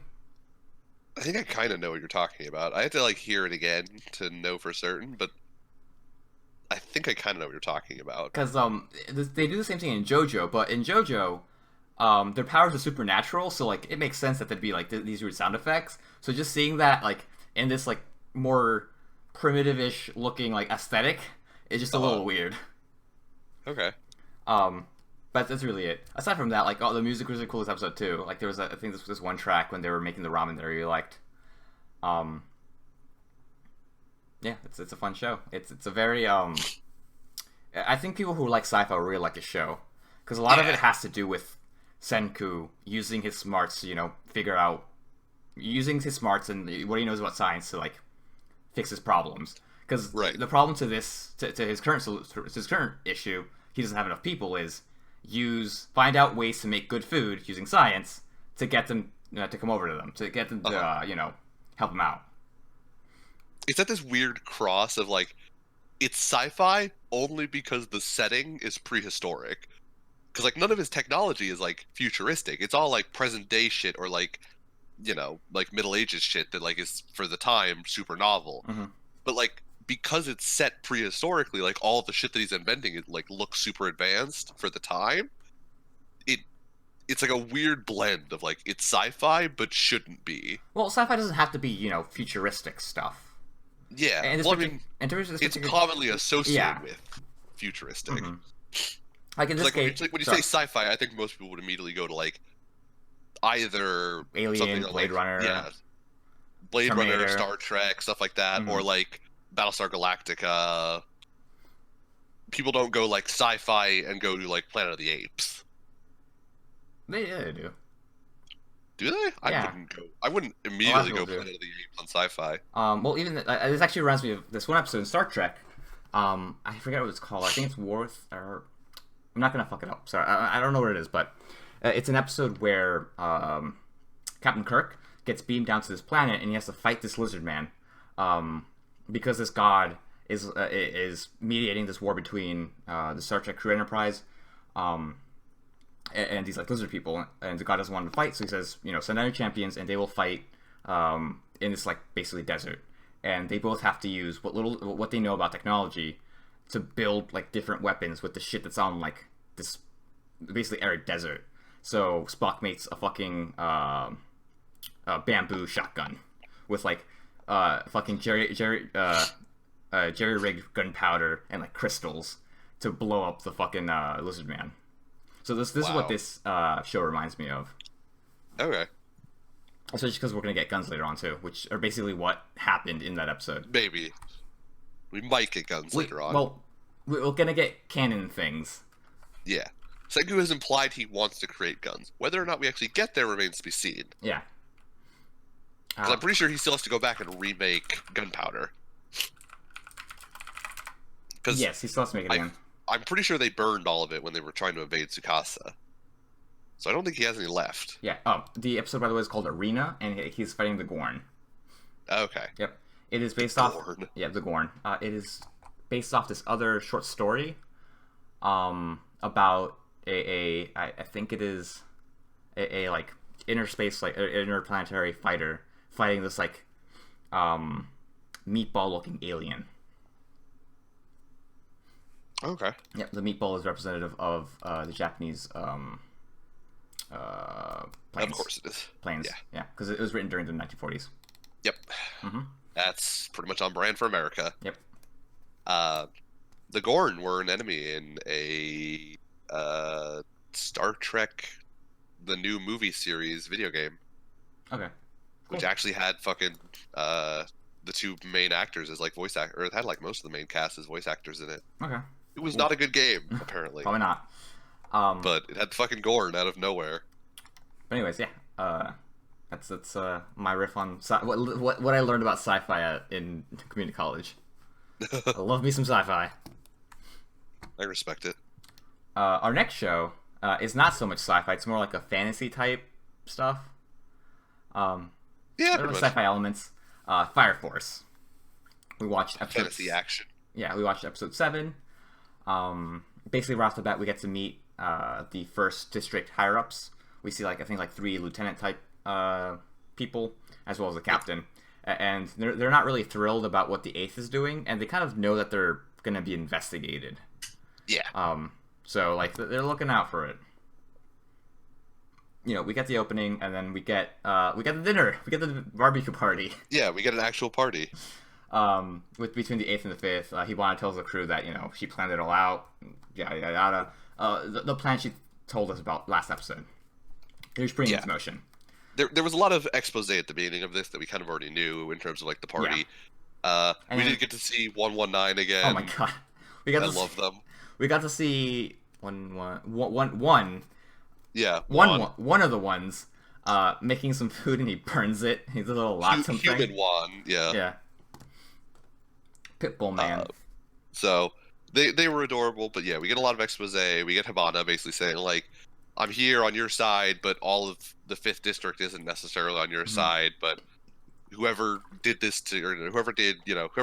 I think I kind of know what you're talking about. I had to, like, hear it again to know for certain, but I think I kind of know what you're talking about. Because, they do the same thing in JoJo, but in JoJo, their powers are supernatural, so, like, it makes sense that there'd be, like, these weird sound effects. So just seeing that, like, in this, like, more primitive-ish looking, like, aesthetic is just a little weird. Okay. But that's really it. Aside from that, like, the music was really cool this episode, too. Like, there was, I think this one track when they were making the ramen that I really liked. Yeah, it's a fun show. It's a very, I think people who like sci-fi really like the show. because a lot of it has to do with Senku using his smarts to figure out using his smarts and what he knows about science to like fix his problems. Because the problem to his current issue, he doesn't have enough people. Is find out ways to make good food using science to get them to come over to them, to get them to help him out. It's at this weird cross of like, it's sci-fi only because the setting is prehistoric. Because like none of his technology is like futuristic. It's all like present day shit or like like Middle Ages shit that like is for the time super novel. Mm-hmm. But like because it's set prehistorically, like all of the shit that he's inventing it like looks super advanced for the time. It's like a weird blend of like it's sci-fi but shouldn't be. Well, sci-fi doesn't have to be futuristic stuff. Yeah, and well, I mean, it's commonly associated with futuristic. Mm-hmm. Like in this case, when you say sci-fi, I think most people would immediately go to like either Alien, Blade Runner, Blade Terminator. Runner, Star Trek, stuff like that, or like Battlestar Galactica. People don't go like sci-fi and go to like Planet of the Apes. They do. Do they? Yeah. I wouldn't immediately go Planet of the Apes on sci-fi. Well, even this actually reminds me of this one episode in Star Trek. I forget what it's called. I think it's or I'm not gonna fuck it up. Sorry, I don't know what it is, but it's an episode where Captain Kirk gets beamed down to this planet and he has to fight this lizard man because this god is mediating this war between the Star Trek crew Enterprise and these like lizard people, and the god doesn't want to fight, so he says, send out your champions and they will fight in this like basically desert, and they both have to use what they know about technology to build like different weapons with the shit that's on like this basically arid desert. So Spock makes a fucking bamboo shotgun with like fucking jerry rigged gunpowder and like crystals to blow up the fucking lizard man. So this is what this show reminds me of. Okay. Especially because we're gonna get guns later on too, which are basically what happened in that episode. Maybe we might get guns later on. Well, we're gonna get canon things. Yeah. Saikou has implied he wants to create guns. Whether or not we actually get there remains to be seen. Yeah. Because I'm pretty sure he still has to go back and remake gunpowder. Yes, he still has to make it again. I'm pretty sure they burned all of it when they were trying to invade Tsukasa. So I don't think he has any left. Yeah. Oh, the episode, by the way, is called Arena, and he's fighting the Gorn. Okay. Yep. It is based off... Yeah, the Gorn. It is based off this other short story about I think it is a like interspace, like interplanetary fighter fighting this like meatball-looking alien. Okay. Yep, the meatball is representative of the Japanese planes. Of course it is. Planes. Yeah, because it was written during the 1940s. Yep. Mm-hmm. That's pretty much on brand for America. Yep. The Gorn were an enemy in a Star Trek, the new movie series video game. Okay. Cool. Which actually had fucking the two main actors as like voice actors, or it had like most of the main cast as voice actors in it. Okay. It was not a good game, apparently. Probably not. But it had fucking Gorn out of nowhere. But anyways, yeah. That's my riff on what I learned about sci-fi in community college. I love me some sci-fi. I respect it. Our next show is not so much sci-fi. It's more like a fantasy type stuff. Yeah, pretty much. Sci-fi elements. Fire Force. We watched episode... Fantasy action. Yeah, we watched episode 7. Basically, right off the bat, we get to meet the first district higher-ups. We see, like, I think, like 3 lieutenant-type people, as well as the captain. And they're not really thrilled about what the 8th is doing, and they kind of know that they're going to be investigated. Yeah. So, like, they're looking out for it. We get the opening, and then we get the dinner. We get the barbecue party. Yeah, we get an actual party. Between the 8th and the 5th, Hibana tells the crew that, she planned it all out, yada, yada, yada. The plan she told us about last episode. They're just bringing it into motion. There was a lot of expose at the beginning of this that we kind of already knew in terms of, like, the party. Yeah. We did get to see 119 again. Oh my god. I love them. We got to see one. Yeah, One of the ones making some food and he burns it. He's a little lot something. Human one, yeah. Yeah. Pitbull man. So they were adorable, but yeah, we get a lot of expose. We get Hibana basically saying like, "I'm here on your side, but all of the 5th district isn't necessarily on your side. But whoever did this to, or whoever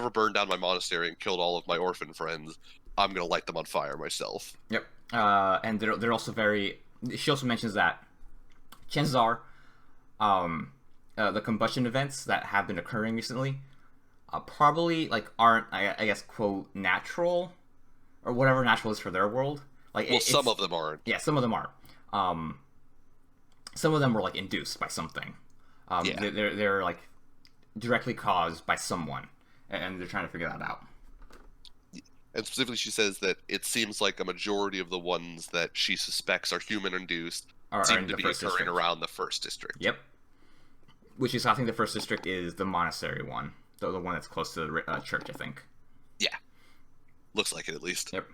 burned down my monastery and killed all of my orphan friends, I'm gonna light them on fire myself." Yep. And they're also very. She also mentions that chances are, the combustion events that have been occurring recently, probably like aren't I guess quote natural, or whatever natural is for their world. Like, well, some of them aren't. Yeah, some of them are. Some of them were like induced by something. Yeah. They're like directly caused by someone, and they're trying to figure that out. And specifically, she says that it seems like a majority of the ones that she suspects are human-induced seem to be occurring around the 1st district. Yep. Which is, I think, the 1st district is the monastery one, the one that's close to the church, I think. Yeah. Looks like it, at least. Yep.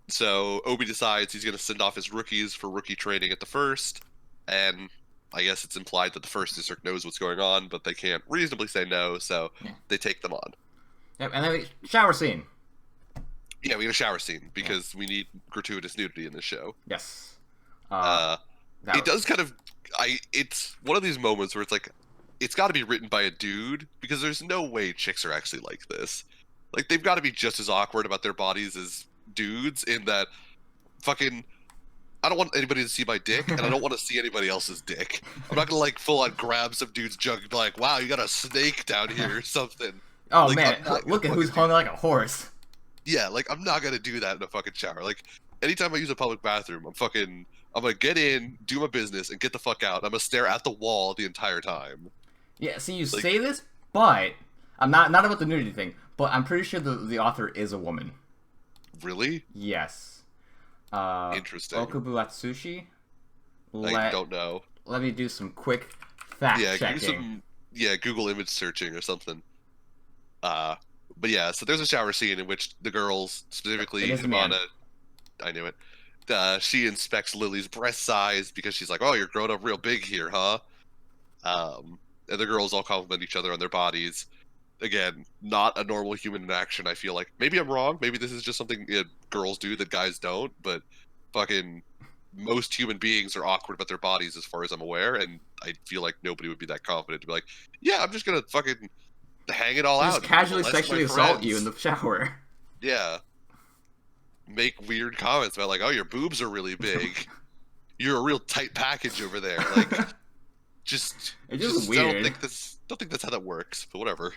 So Obi decides he's going to send off his rookies for rookie training at the 1st, and I guess it's implied that the 1st district knows what's going on, but they can't reasonably say no, so they take them on. Yep, and then shower scene. Yeah, we get a shower scene because we need gratuitous nudity in this show. Yes. It does kind of... It's one of these moments where it's like, it's got to be written by a dude, because there's no way chicks are actually like this. Like, they've got to be just as awkward about their bodies as dudes, in that fucking... I don't want anybody to see my dick, and I don't want to see anybody else's dick. I'm not gonna, like, full-on grab some dude's junk and be like, wow, you got a snake down here or something. Oh, like, man, look at who's hung like a horse. Yeah, like, I'm not gonna do that in a fucking shower. Like, anytime I use a public bathroom, I'm gonna get in, do my business, and get the fuck out. I'm gonna stare at the wall the entire time. Yeah, see, you say this, but... I'm not about the nudity thing, but I'm pretty sure the author is a woman. Really? Yes. Interesting. Okubu Atsushi? I don't know. Let me do some quick fact-checking. Google image searching or something. But yeah, so there's a shower scene in which the girls, specifically Hibana, I knew it, she inspects Lily's breast size because she's like, oh, you're growing up real big here, huh? And the girls all compliment each other on their bodies. Again, not a normal human interaction, I feel like. Maybe I'm wrong. Maybe this is just something girls do that guys don't, but fucking most human beings are awkward about their bodies as far as I'm aware, and I feel like nobody would be that confident to be like, yeah, I'm just gonna fucking hang it all out. Just casually sexually assault you in the shower. Yeah. Make weird comments about like, oh, your boobs are really big. You're a real tight package over there. Like, just weird. I don't think that's how that works, but whatever.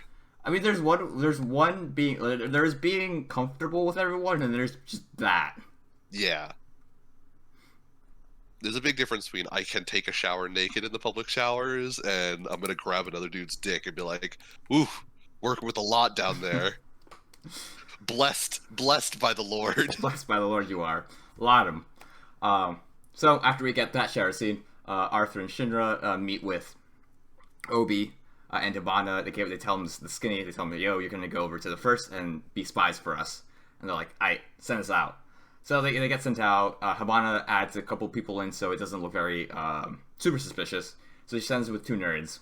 I mean, there's being comfortable with everyone, and there's just that. Yeah. There's a big difference between I can take a shower naked in the public showers, and I'm gonna grab another dude's dick and be like, ooh, working with a lot down there. Blessed by the Lord. Blessed by the Lord you are. A lot of them. So, after we get that shower scene, Arthur and Shinra meet with Obi and Hibana. They tell him the skinny. They tell him, yo, you're gonna go over to the 1st and be spies for us. And they're like, aight, send us out. So they get sent out. Hibana adds a couple people in so it doesn't look very super suspicious. So she sends with 2 nerds.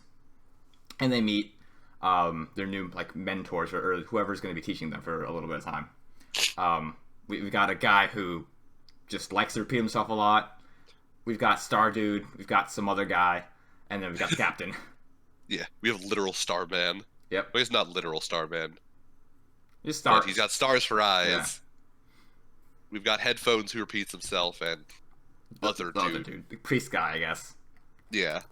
And they meet their new like mentors or whoever's going to be teaching them for a little bit of time. We've got a guy who just likes to repeat himself a lot. We've got Star Dude. We've got some other guy. And then we've got the captain. Yeah, we have literal Starman. Yep. Well, he's not literal Starman. He's stars. But he's got stars for eyes. Yeah. We've got headphones who repeats himself and other dude. The priest guy, I guess. Yeah.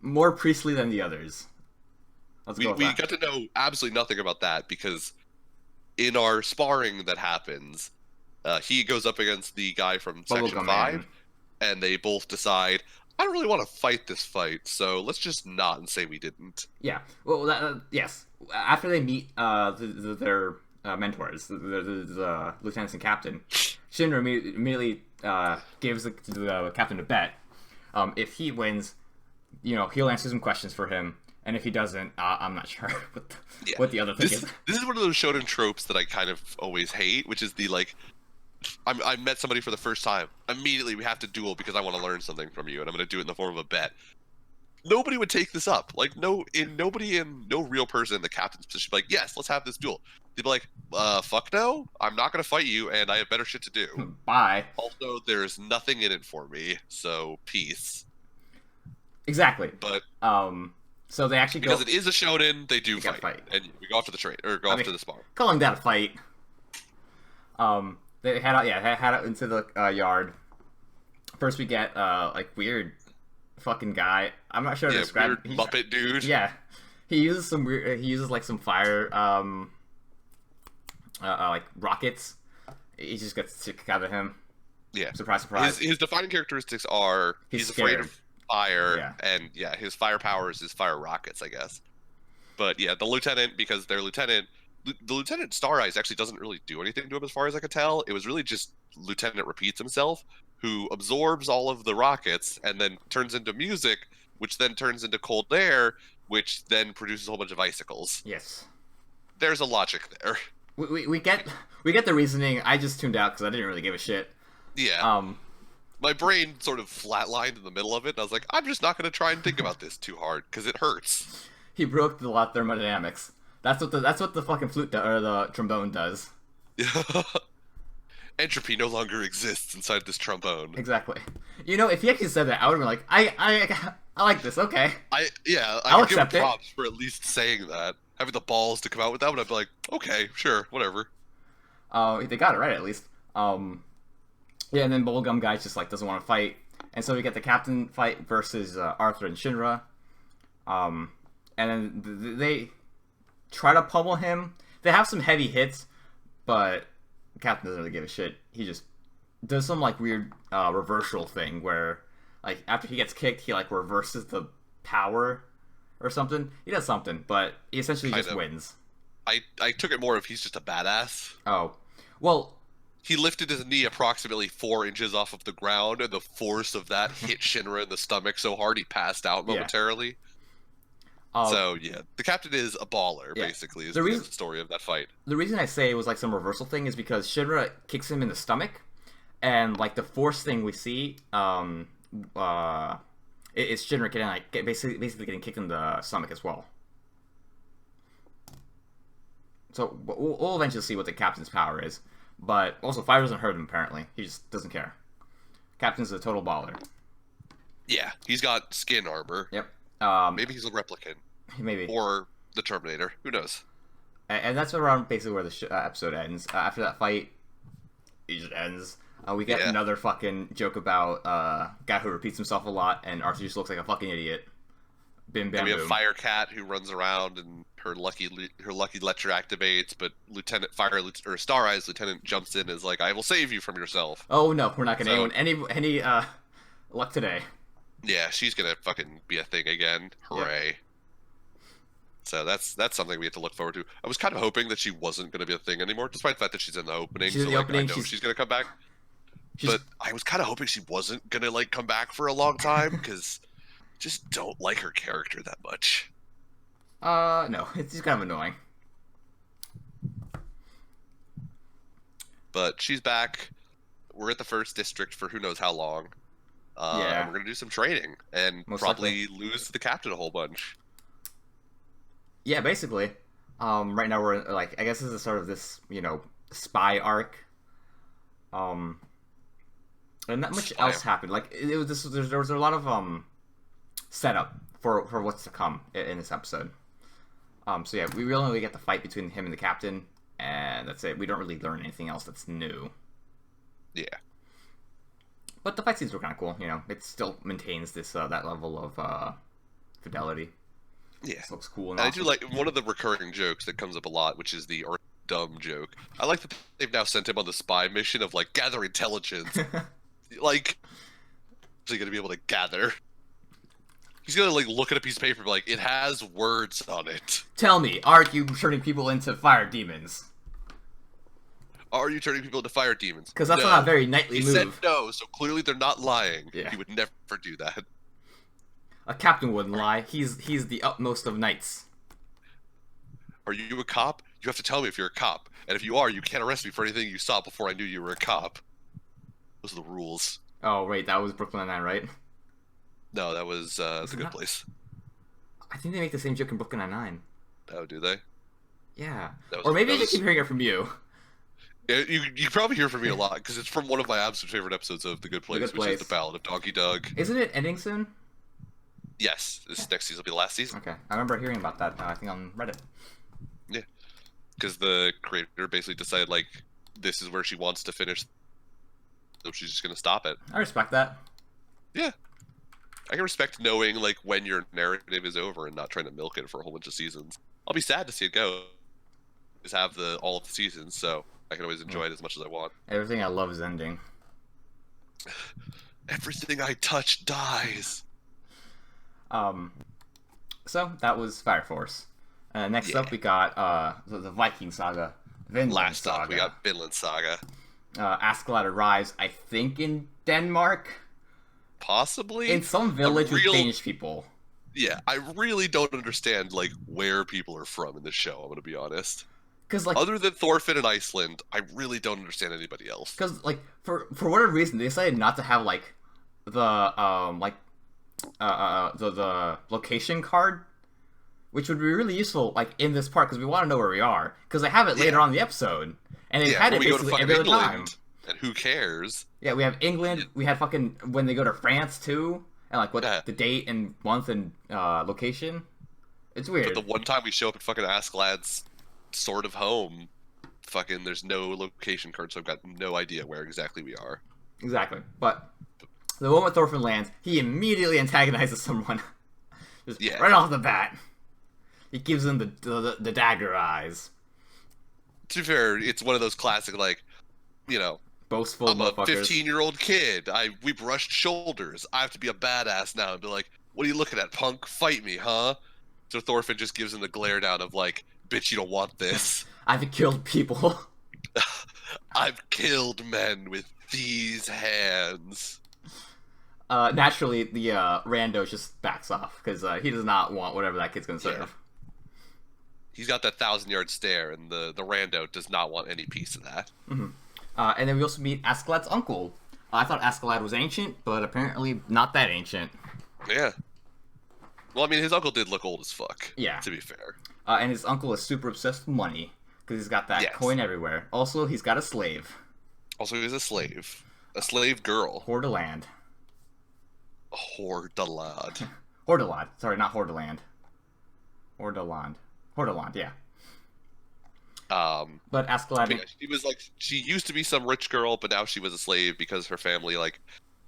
More priestly than the others. We got to know absolutely nothing about that because in our sparring that happens, he goes up against the guy from Section 5, and they both decide, I don't really want to fight this fight, so let's just not and say we didn't. Yeah. Well, yes. After they meet their mentors, the lieutenants and captain, Shinra immediately gives the captain a bet. If he wins, he'll answer some questions for him. And if he doesn't, I'm not sure what the other thing is. This is one of those shonen tropes that I kind of always hate, which is the, like, I met somebody for the first time. Immediately, we have to duel because I want to learn something from you, and I'm going to do it in the form of a bet. Nobody would take this up. Like, no real person in the captain's position would be like, yes, let's have this duel. They'd be like, fuck no, I'm not going to fight you, and I have better shit to do. Bye. Also, there's nothing in it for me, so peace. Exactly. But so they actually because it is a shonen, they do fight, and we go off to the train or go off to the spar. Calling that a fight. They head out into the yard. First, we get like weird fucking guy. I'm not sure how to describe. Weird Muppet dude. Yeah, he uses some weird. He uses like some fire, like rockets. He just gets kicked out of him. Yeah. Surprise, surprise. His defining characteristics are he's afraid of fire, and his fire powers is fire rockets, I guess. But yeah, the lieutenant, because their lieutenant, the lieutenant Star Eyes actually doesn't really do anything to him as far as I could tell. It was really just Lieutenant repeats himself, who absorbs all of the rockets and then turns into music, which then turns into cold air, which then produces a whole bunch of icicles. Yes. There's a logic there. We get the reasoning. I just tuned out because I didn't really give a shit. Yeah. My brain sort of flatlined in the middle of it, and I was like, I'm just not going to try and think about this too hard, because it hurts. He broke the thermodynamics. That's what the fucking flute or the trombone does. Entropy no longer exists inside this trombone. Exactly. You know, if he actually said that, I would have been like, I like this, okay. I'll accept give him props for at least saying that. Having the balls to come out with that one, I'd be like, okay, sure, whatever. They got it right, at least. Yeah, and then Bubblegum Guy just, like, doesn't want to fight. And so we get the captain fight versus Arthur and Shinra. And then they try to pummel him. They have some heavy hits, but the captain doesn't really give a shit. He just does some, like, weird reversal thing where, like, after he gets kicked, he, like, reverses the power or something. He does something, but he essentially just wins. I took it more of he's just a badass. Oh. Well, he lifted his knee approximately 4 inches off of the ground, and the force of that hit Shinra in the stomach so hard he passed out momentarily. So, yeah, the captain is a baller, basically, is the story of that fight. The reason I say it was, like, some reversal thing is because Shinra kicks him in the stomach, and, like, the force thing we see, it's Shinra getting, like, basically getting kicked in the stomach as well. So, we'll eventually see what the captain's power is. But also, fire doesn't hurt him, apparently. He just doesn't care. Captain's a total baller. Yeah, he's got skin armor. Yep. Maybe he's a replicant. Maybe. Or the Terminator. Who knows? And that's around basically where the episode ends. After that fight, it just ends. We get another fucking joke about a guy who repeats himself a lot, and Arthur just looks like a fucking idiot. Bim, bam, and we have Fire Cat who runs around, and her lucky lecture activates, but Star Eyes Lieutenant jumps in and is like, I will save you from yourself. Oh no, we're not getting any luck today. Yeah, she's gonna fucking be a thing again. Hooray. Yep. So that's something we have to look forward to. I was kind of hoping that she wasn't gonna be a thing anymore, despite the fact that she's in the opening. She's in the opening. I know she's gonna come back. But I was kind of hoping she wasn't gonna, like, come back for a long time, because just don't like her character that much. No, it's just kind of annoying. But she's back. We're at the first district for who knows how long. And we're gonna do some training and probably lose the captain a whole bunch. Yeah, basically. Right now we're like, I guess this is sort of this, spy arc. And not much else happened. Like there was a lot of setup for what's to come in this episode. So yeah, we really only get the fight between him and the captain, and that's it. We don't really learn anything else that's new. Yeah. But the fight scenes were kind of cool. It still maintains this that level of fidelity. Yeah, it looks cool. And awesome. I do like one of the recurring jokes that comes up a lot, which is the dumb joke. I like that they've now sent him on the spy mission of, like, gather intelligence. Like, is he gonna be able to gather? He's gonna, like, look at a piece of paper and be like, it has words on it. Tell me, aren't you turning people into fire demons? Are you turning people into fire demons? Because that's not a very knightly move. He said no, so clearly they're not lying. Yeah. He would never do that. A captain wouldn't lie. He's the utmost of knights. Are you a cop? You have to tell me if you're a cop. And if you are, you can't arrest me for anything you saw before I knew you were a cop. Those are the rules. Oh, wait, that was Brooklyn Nine-Nine, right? No, that was The Good not? Place. I think they make the same joke in Brooklyn Nine-Nine. Oh, do they? Yeah. Was, or maybe I just keep hearing it from you. You probably hear from me a lot, because it's from one of my absolute favorite episodes of The Good Place, which is The Ballad of Donkey Doug. Isn't it ending soon? Yes, this next season will be the last season. Okay, I remember hearing about that, I think on Reddit. Yeah, because the creator basically decided, like, this is where she wants to finish, so she's just going to stop it. I respect that. Yeah. I can respect knowing, like, when your narrative is over and not trying to milk it for a whole bunch of seasons. I'll be sad to see it go. Just have all of the seasons, so I can always enjoy it as much as I want. Everything I love is ending. Everything I touch dies. So that was Fire Force. Next up, we got the Viking Saga. Vinland Last Saga. up, we got Vinland Saga. Askeladd arrives, I think, in Denmark. Possibly in some village with Danish people. Yeah, I really don't understand like where people are from in this show. I'm gonna be honest. Because like, other than Thorfinn and Iceland, I really don't understand anybody else. Because like for whatever reason, they decided not to have like the the location card, which would be really useful like in this part because we want to know where we are. Because they have it later on in the episode, and they had it basically every other time. And who cares? Yeah, we have England. We had fucking when they go to France too, and like what the date and month and location. It's weird. But the one time we show up at fucking Askeladd's sort of home, fucking there's no location card, so I've got no idea where exactly we are. Exactly. But the moment Thorfinn lands, he immediately antagonizes someone. Just right off the bat. He gives them the dagger eyes. To be fair, it's one of those classic, like, you know, boastful I'm a motherfuckers. 15-year-old kid. We brushed shoulders. I have to be a badass now and be like, what are you looking at, punk? Fight me, huh? So Thorfinn just gives him the glare down of like, bitch, you don't want this. I've killed people. I've killed men with these hands. Naturally, the rando just backs off because he does not want whatever that kid's gonna serve. Yeah. He's got that 1,000-yard stare, and the rando does not want any piece of that. Mm-hmm. And then we also meet Askeladd's uncle. I thought Askeladd was ancient, but apparently not that ancient. Yeah. Well, I mean, his uncle did look old as fuck. Yeah. To be fair. And his uncle is super obsessed with money because he's got that coin everywhere. Also, he's got a slave. Also, he's a slave. A slave girl. Hordaland. Hordaland. Hordaland. Sorry, not Hordaland. Hordaland. Hordaland, yeah. But Askeladd... Yeah, she was like, she used to be some rich girl, but now she was a slave because her family, like,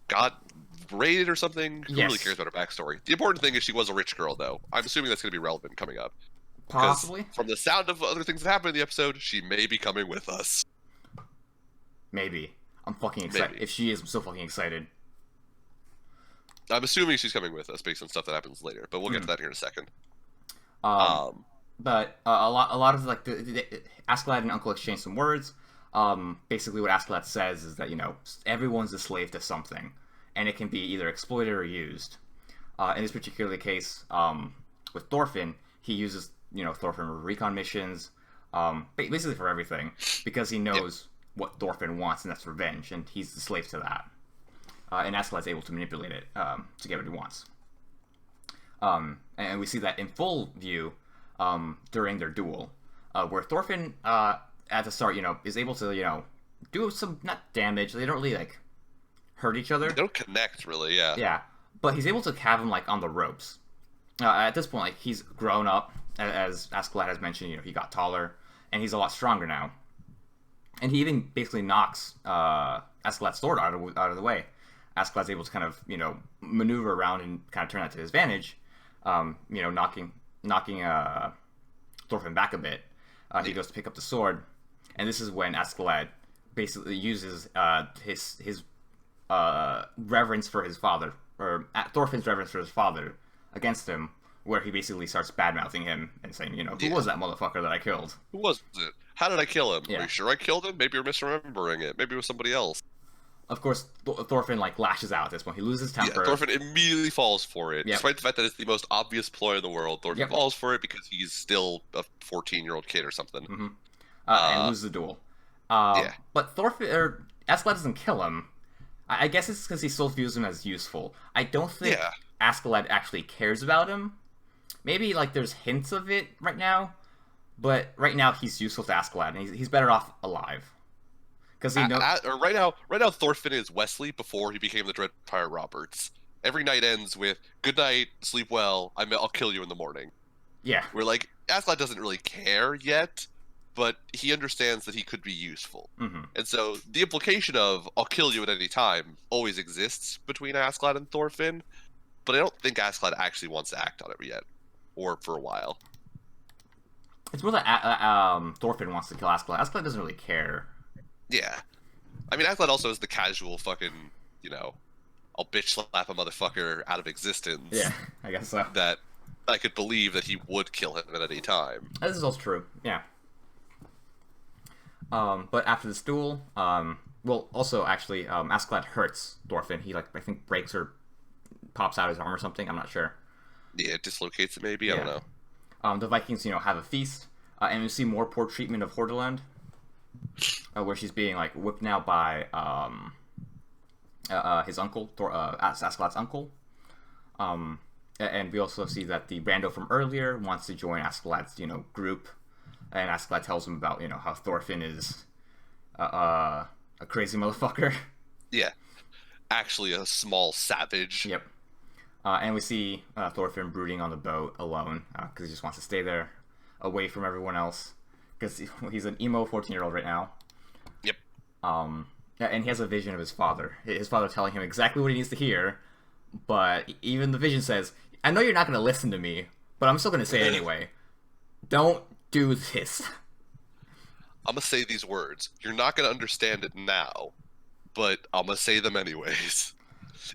got raided or something. Who really cares about her backstory? The important thing is she was a rich girl, though. I'm assuming that's going to be relevant coming up. Possibly. From the sound of other things that happen in the episode, she may be coming with us. Maybe. I'm fucking excited. If she is, I'm so fucking excited. I'm assuming she's coming with us based on stuff that happens later, but we'll get to that here in a second. But a lot of like the Askeladd and Uncle exchange some words. Basically, what Askeladd says is that everyone's a slave to something, and it can be either exploited or used. In this particular case, with Thorfinn, he uses Thorfinn for recon missions, basically for everything, because he knows what Thorfinn wants, and that's revenge, and he's the slave to that. And Askeladd's able to manipulate it to get what he wants. And we see that in full view during their duel, where Thorfinn at the start, is able to do some not damage. They don't really like hurt each other. They don't connect really, yeah. Yeah, but he's able to have him like on the ropes. At this point, like he's grown up, as Askeladd has mentioned. He got taller, and he's a lot stronger now. And he even basically knocks Askeladd's sword out of the way. Askeladd's able to kind of maneuver around and kind of turn that to his advantage. Knocking Thorfinn back a bit. He goes to pick up the sword, and this is when Askeladd basically uses his reverence for his father, or Thorfinn's reverence for his father, against him, where he basically starts bad-mouthing him and saying, who was that motherfucker that I killed? Who was it? How did I kill him? Yeah. Are you sure I killed him? Maybe you're misremembering it. Maybe it was somebody else. of course, Thorfinn like lashes out at this point. He loses Yeah, temper. Thorfinn immediately falls for it, Yep. despite the fact that it's the most obvious ploy in the world. Thorfinn Yep. falls for it because he's still a 14-year-old kid or something. Mm-hmm. And Uh, loses the duel. yeah, But Thorfinn or Askeladd doesn't kill him. I guess it's because he still views him as useful. I don't think yeah. Askeladd actually cares about him. Maybe like there's hints of it right now, but right now he's useful to Askeladd, and he's better off alive. Because he knows. Right now, Thorfinn is Wesley before he became the Dread Pirate Roberts. Every night ends with "Good night, sleep well. I'll kill you in the morning." Yeah. We're like, Askeladd doesn't really care yet, but he understands that he could be useful. Mm-hmm. And so the implication of "I'll kill you at any time" always exists between Askeladd and Thorfinn, but I don't think Askeladd actually wants to act on it yet, or for a while. It's more that Thorfinn wants to kill Askeladd. Askeladd doesn't really care. Yeah. I mean, Askeladd also is the casual fucking, I'll bitch slap a motherfucker out of existence. Yeah, I guess so. That I could believe that he would kill him at any time. This is also true, yeah. But after this duel, also actually, Askeladd hurts Thorfinn. He I think breaks or pops out his arm or something. I'm not sure. Yeah, it dislocates it maybe. I don't know. The Vikings, have a feast, and we see more poor treatment of Hordaland, where she's being whipped now by his uncle, Askeladd's uncle. And we also see that the Rando from earlier wants to join Askeladd's, group, and Askeladd tells him about, how Thorfinn is a crazy motherfucker. Yeah, actually a small savage. Yep. And we see Thorfinn brooding on the boat alone because he just wants to stay there, away from everyone else, because he's an emo 14-year-old right now. Yep. And he has a vision of his father. His father telling him exactly what he needs to hear, but even the vision says, "I know you're not going to listen to me, but I'm still going to say it anyway. Don't do this." I'm going to say these words. You're not going to understand it now, but I'm going to say them anyways.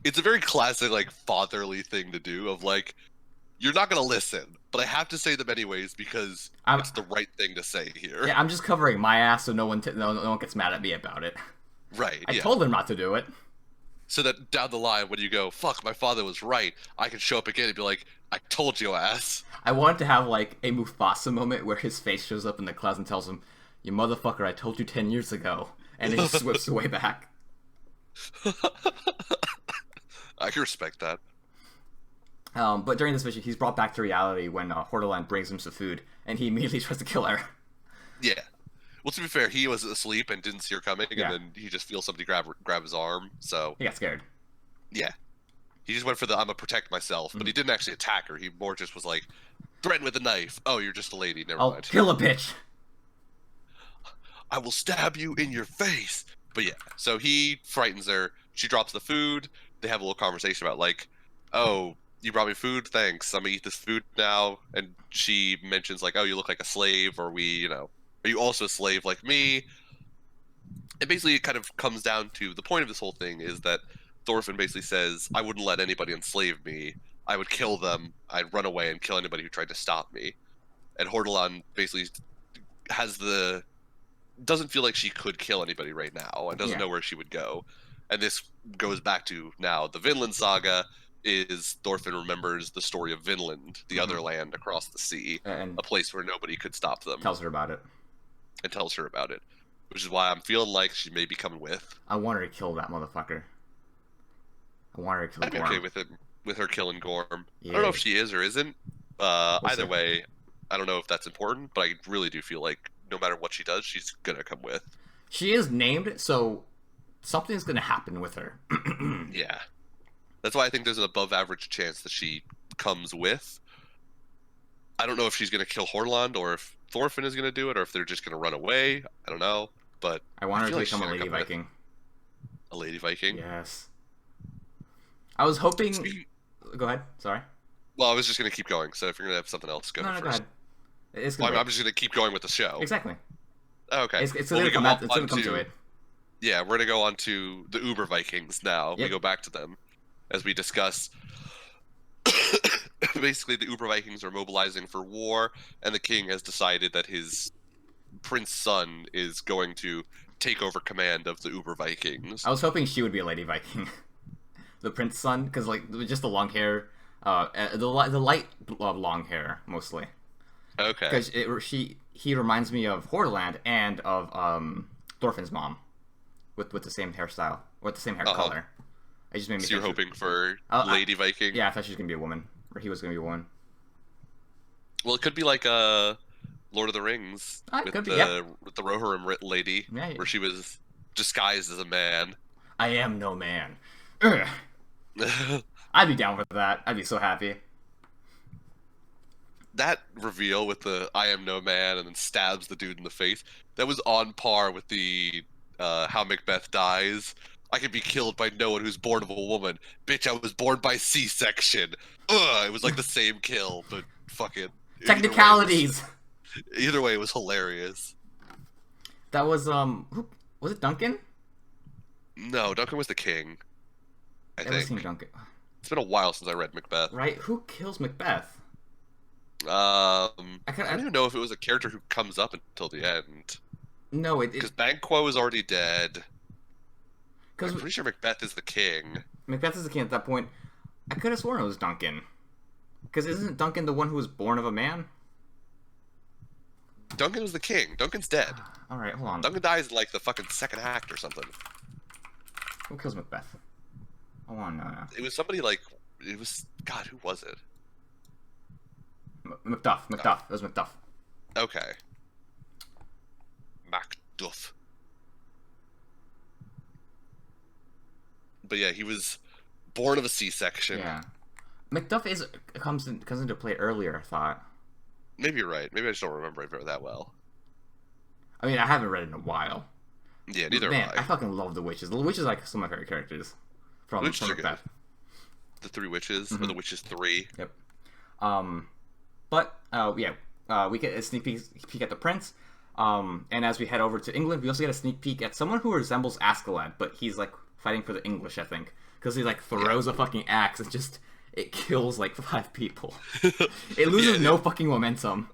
It's a very classic, fatherly thing to do of, you're not going to listen, but I have to say them anyways because it's the right thing to say here. Yeah, I'm just covering my ass so no one gets mad at me about it. Right, I told him not to do it. So that down the line, when you go, "Fuck, my father was right," I can show up again and be like, "I told you, ass." I wanted to have, a Mufasa moment where his face shows up in the clouds and tells him, "You motherfucker, I told you 10 years ago." And it just whips away back. I can respect that. But during this mission, he's brought back to reality when Hordaland brings him some food, and he immediately tries to kill her. Yeah. Well, to be fair, he was asleep and didn't see her coming, Yeah. and then he just feels somebody grab his arm, so... He got scared. Yeah. He just went for the "I'm gonna protect myself," but he didn't actually attack her. He more just was like, threatened with a knife. "Oh, you're just a lady, never I'll mind. kill a bitch! I will stab you in your face!" But yeah, so he frightens her. She drops the food. They have a little conversation about "Oh, you brought me food? Thanks. I'm gonna eat this food now." And she mentions "Oh, you look like a slave, or are you also a slave like me?" And basically it kind of comes down to the point of this whole thing is that Thorfinn basically says, "I wouldn't let anybody enslave me. I would kill them. I'd run away and kill anybody who tried to stop me." And Hordaland basically doesn't feel like she could kill anybody right now and doesn't know where she would go. And this goes back to now the Vinland saga is Thorfinn remembers the story of Vinland, the other land across the sea, And a place where nobody could stop them. tells her about it. And tells her about it. Which is why I'm feeling like she may be coming with. I want her to kill that motherfucker. I want her to kill I'd be Gorm. okay with her killing Gorm. Yeah. I don't know if she is or isn't. Either see. way, I don't know if that's important, but I really do feel like no matter what she does, she's gonna come with. She is named, so something's gonna happen with her. Yeah. That's why I think there's an above average chance that she comes with. I don't know if she's gonna kill Hordaland or if Thorfinn is gonna do it or if they're just gonna run away. I don't know. But I want her feel to like become she's a gonna lady come with. Viking. A lady Viking? Yes. I was hoping. Go ahead. Sorry. Well, I was just gonna keep going, so if you're gonna have something else, go No, first. go ahead. It's Well, gonna. I'm just gonna keep going with the show. Exactly. Oh, okay. It's Well, gonna we come. go It's gonna on come to it. Yeah, we're gonna go on to the Uber Vikings now. Yep. We go back to them as we discuss. Basically, the Uber Vikings are mobilizing for war, and the king has decided that his prince son is going to take over command of the Uber Vikings. I was hoping she would be a lady Viking, the prince's son, because like just the long hair, the light long hair mostly. Okay. Because he reminds me of Hordaland and of Thorfinn's mom, with the same hairstyle or the same hair color. It just made me. So you're hoping for Lady Viking? Yeah, I thought she was gonna be a woman, or he was gonna be a woman. Well, it could be like Lord of the Rings with the Rohirrim lady, where she was disguised as a man. I am no man. Ugh. I'd be down with that. I'd be so happy. That reveal with the "I am no man" and then stabs the dude in the face. That was on par with the how Macbeth dies. I can be killed by no one who's born of a woman. Bitch, I was born by C-section. Ugh, it was like the same kill, but fucking technicalities. Either way, it was hilarious. That was who was it? Duncan? No, Duncan was the king. I think. Duncan. It's been a while since I read Macbeth. Right? Who kills Macbeth? I don't even know if it was a character who comes up until the end. No, because Banquo is already dead. I'm pretty sure Macbeth is the king. Macbeth is the king at that point. I could have sworn it was Duncan. Because isn't Duncan the one who was born of a man? Duncan was the king. Duncan's dead. Alright, hold on. Duncan dies in like the fucking second act or something. Who kills Macbeth? I want to know now. It was somebody like... It was... God, who was it? Macduff. Macduff. It was Macduff. Okay. Macduff. But yeah, he was born of a C-section. Yeah. Macduff comes into play earlier, I thought. Maybe you're right. Maybe I just don't remember it that well. I mean, I haven't read it in a while. Yeah, neither have I. I fucking love the witches. The witches are like some of my favorite characters from Macbeth. The Three Witches, or the Witches 3. Yep. We get a sneak peek at the prince. And as we head over to England, we also get a sneak peek at someone who resembles Askeladd, but he's like fighting for the English, I think, because he like throws a fucking axe and just it kills like 5 people. It loses no fucking momentum.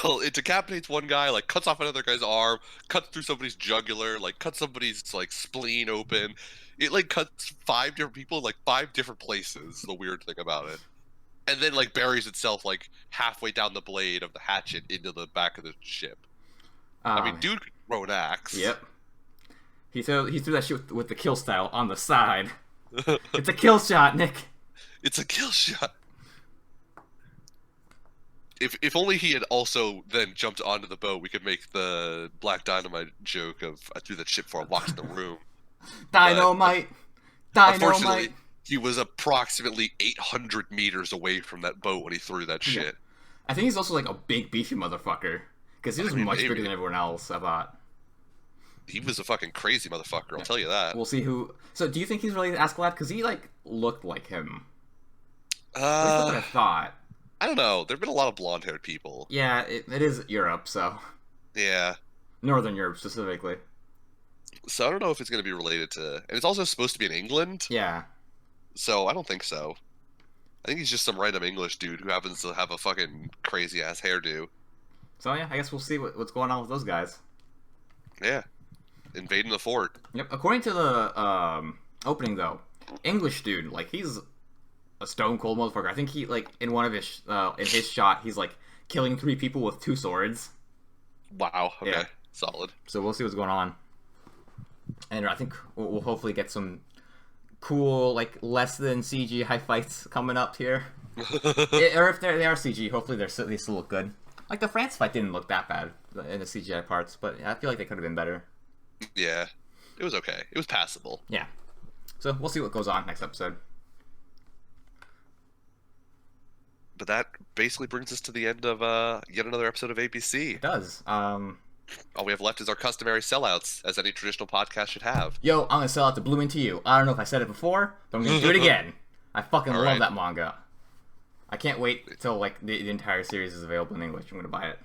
Well, it decapitates one guy, like cuts off another guy's arm, cuts through somebody's jugular, like cuts somebody's like spleen open. It like cuts 5 different people in like 5 different places. The weird thing about it. And then like buries itself like halfway down the blade of the hatchet into the back of the ship. I mean, dude could throw an axe. Yep. He threw that shit with the kill style on the side. It's a kill shot, Nick. It's a kill shot. If only he had also then jumped onto the boat, we could make the Black Dynamite joke of I threw that shit before I walked in the room. Dynamite. Unfortunately, he was approximately 800 meters away from that boat when he threw that shit. I think he's also like a big beefy motherfucker because he was much bigger than everyone else. I thought he was a fucking crazy motherfucker. I'll tell you that. We'll see who. So, do you think he's related to Askeladd? Because he like looked like him. That's what I thought. I don't know. There've been a lot of blonde-haired people. Yeah, it is Europe, so. Yeah. Northern Europe specifically. So I don't know if it's going to be related to, and it's also supposed to be in England. Yeah. So I don't think so. I think he's just some random English dude who happens to have a fucking crazy ass hairdo. So yeah, I guess we'll see what's going on with those guys. Yeah. Invading the fort. Yep. According to the opening though, English dude, like he's a stone cold motherfucker. I think he like in one of his in his shot, he's like killing 3 people with 2 swords. Wow. Okay. Yeah. Solid. So we'll see what's going on, and I think we'll hopefully get some cool, like less than CG high fights coming up here. Or if they are CG, hopefully they still look good. Like the France fight didn't look that bad in the CGI parts, but I feel like they could have been better. Yeah, it was okay. It was passable. Yeah. So we'll see what goes on next episode. But that basically brings us to the end of yet another episode of ABC. It does. All we have left is our customary sellouts, as any traditional podcast should have. Yo, I'm gonna sell out the Blue Into You. I don't know if I said it before, but I'm gonna do it again. I fucking love that manga. I can't wait till like the entire series is available in English. I'm gonna buy it.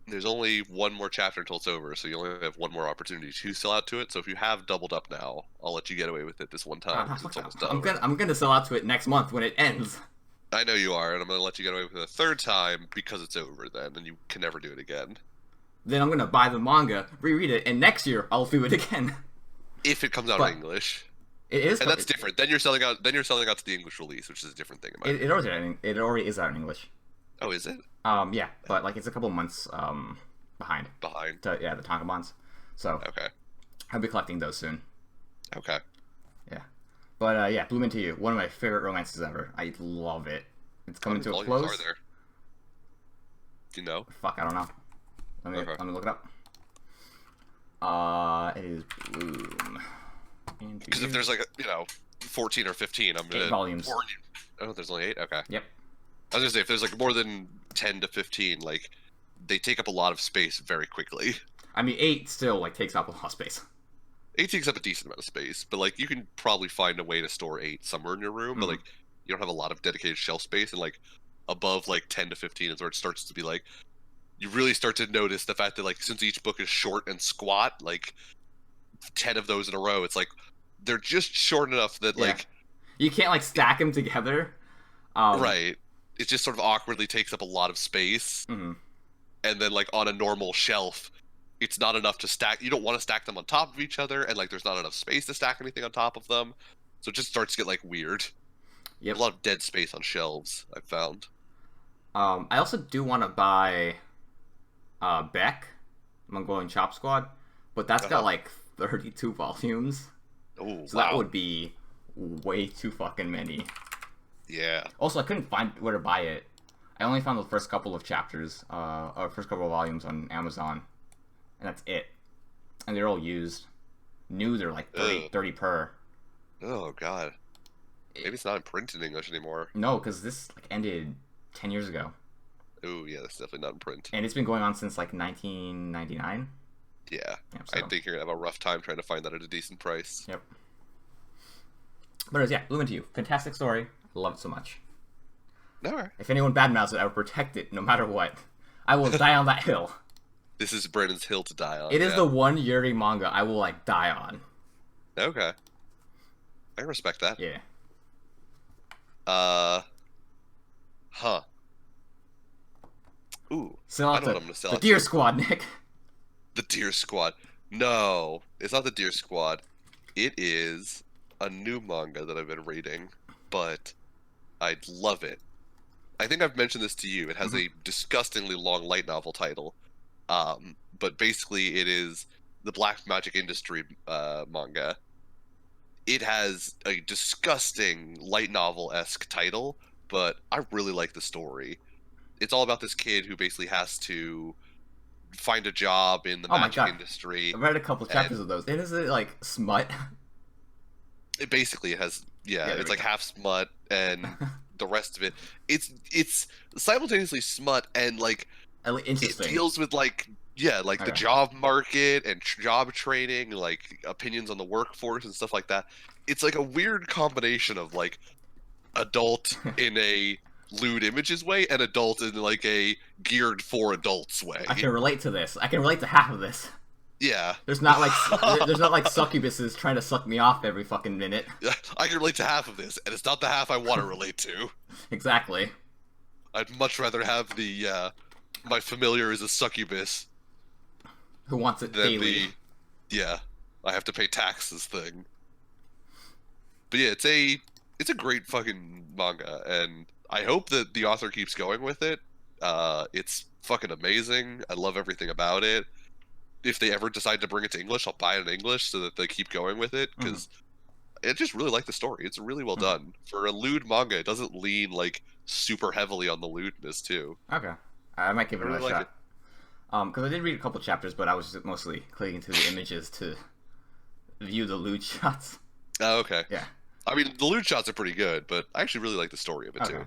There's only one more chapter until it's over, so you only have one more opportunity to sell out to it. So if you have doubled up now, I'll let you get away with it this one time because it's almost done. I'm gonna sell out to it next month when it ends. I know you are, and I'm gonna let you get away with it a third time because it's over then, and you can never do it again. then I'm gonna buy the manga, reread it, and next year I'll do it again. If it comes out But in English, it is, and that's different. Then you're selling out. Then you're selling out to the English release, which is a different thing in my opinion. it already is out in English. Oh, is it Yeah, but like it's a couple months behind. behind? Yeah, the tankobons. So Okay. I'll be collecting those soon. Okay. Yeah, but yeah, Bloom Into You, one of my favorite romances ever. I love it. It's coming to a close. Are there? Do you know? Fuck, I don't know. Let me look it up. It is Bloom. Because if there's like 14 or 15, I'm gonna 8 volumes. warn you. Oh, there's only 8. Okay. Yep. I was gonna say if there's like more than 10 to 15, like they take up a lot of space very quickly. I mean, 8 still like takes up a lot of space. 8 takes up a decent amount of space, but like you can probably find a way to store 8 somewhere in your room, but like you don't have a lot of dedicated shelf space, and like above like 10 to 15 is where it starts to be like you really start to notice the fact that like since each book is short and squat, like 10 of those in a row, it's like they're just short enough that like you can't like stack them together. Right. It just sort of awkwardly takes up a lot of space. Mm-hmm. And then like on a normal shelf, it's not enough to stack. You don't want to stack them on top of each other, and like there's not enough space to stack anything on top of them. So it just starts to get like weird. Yep. A lot of dead space on shelves, I've found. I also do want to buy Beck, Mongolian Chop Squad, but that's got like 32 volumes. Oh, so that would be way too fucking many. Yeah. Also, I couldn't find where to buy it. I only found the first couple of chapters, or first couple of volumes on Amazon, and that's it. And they're all used. New, they're like 30 per. Oh, God. Maybe it's not in print in English anymore. No, because this like ended 10 years ago. Oh, yeah, that's definitely not in print. And it's been going on since like 1999. Yeah. So. I think you're going to have a rough time trying to find that at a decent price. Yep. But it was, yeah, Bloom Into You. Fantastic story. I love it so much. Alright. If anyone badmouths it, I will protect it no matter what. I will die on that hill. This is Brennan's hill to die on. It is the one Yuri manga I will like die on. Okay. I respect that. Yeah. Huh. Ooh. Sellout I know what I'm gonna sell. The Deer Squad, Nick. The Deer Squad. No, it's not the Deer Squad. It is a new manga that I've been reading, but I love it. I think I've mentioned this to you. It has a disgustingly long light novel title, but basically it is the Black Magic Industry manga. It has a disgusting light novel-esque title, but I really like the story. It's all about this kid who basically has to find a job in the magic industry. I've read a couple chapters of those. And is it like smut? It basically has, it's like half smut and the rest of it. It's simultaneously smut and like interesting. It deals with like the job market and job training, like opinions on the workforce and stuff like that. It's like a weird combination of like adult in a lewd images way and adult in like a geared for adults way. I can relate to this. I can relate to half of this. Yeah. There's not like succubuses trying to suck me off every fucking minute. I can relate to half of this, and it's not the half I want to relate to. Exactly. I'd much rather have the my familiar is a succubus. Who wants it daily? I have to pay taxes thing. But yeah, it's a great fucking manga, and I hope that the author keeps going with it. It's fucking amazing. I love everything about it. If they ever decide to bring it to English, I'll buy it in English so that they keep going with it, because I just really like the story. It's really well done. For a lewd manga, it doesn't lean like super heavily on the lewdness too. Okay. I might give it a shot. Because I did read a couple chapters, but I was just mostly clicking through the images to view the lewd shots. Oh, okay. Yeah. I mean, the lewd shots are pretty good, but I actually really like the story of it too.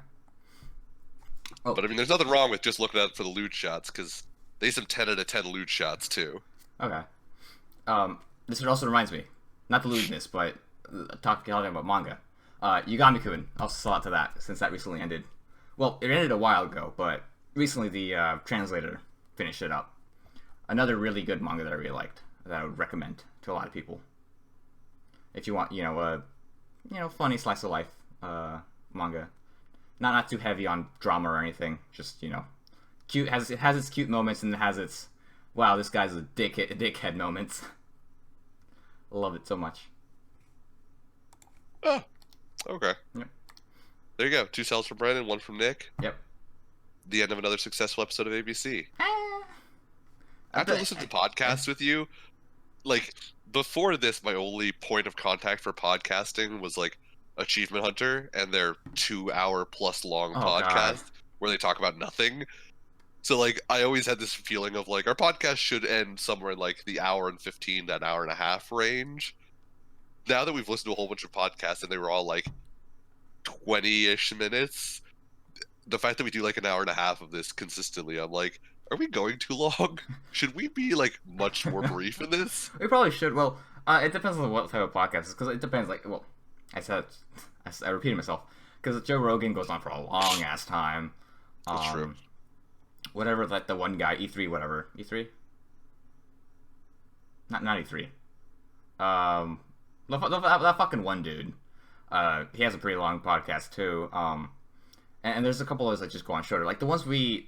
Oh. But I mean, there's nothing wrong with just looking out for the lewd shots, because they some 10 out of 10 lewd shots too. Okay. This also reminds me, not the lewdness, but talking about manga. Yugami-kun, I'll sell out to that, since that recently ended. Well, it ended a while ago, but recently the translator finished it up. Another really good manga that I really liked, that I would recommend to a lot of people. If you want, funny slice of life manga. Not too heavy on drama or anything, just, cute. It has its cute moments, and it has its wow, this guy's a dickhead moments. Love it so much. Oh, okay. Yep. There you go. 2 cells from Brandon, 1 from Nick. Yep. The end of another successful episode of ABC. Ah. After listening to podcasts with you, like, before this, my only point of contact for podcasting was, like, Achievement Hunter and their 2-hour plus long Oh, God. podcast where they talk about nothing. So, like, I always had this feeling of, like, our podcast should end somewhere in, like, the hour and 15 to an hour and a half range. Now that we've listened to a whole bunch of podcasts and they were all, like, 20-ish minutes, the fact that we do, like, an hour and a half of this consistently, I'm like, are we going too long? Should we be, like, much more brief in this? We probably should. Well, it depends on what type of podcast, because it depends. Like, well, I repeated myself because Joe Rogan goes on for a long ass time. That's true. Whatever, like the one guy, E3, whatever, E3, not E3. That fucking one dude. He has a pretty long podcast too. And there's a couple others that just go on shorter. Like the ones the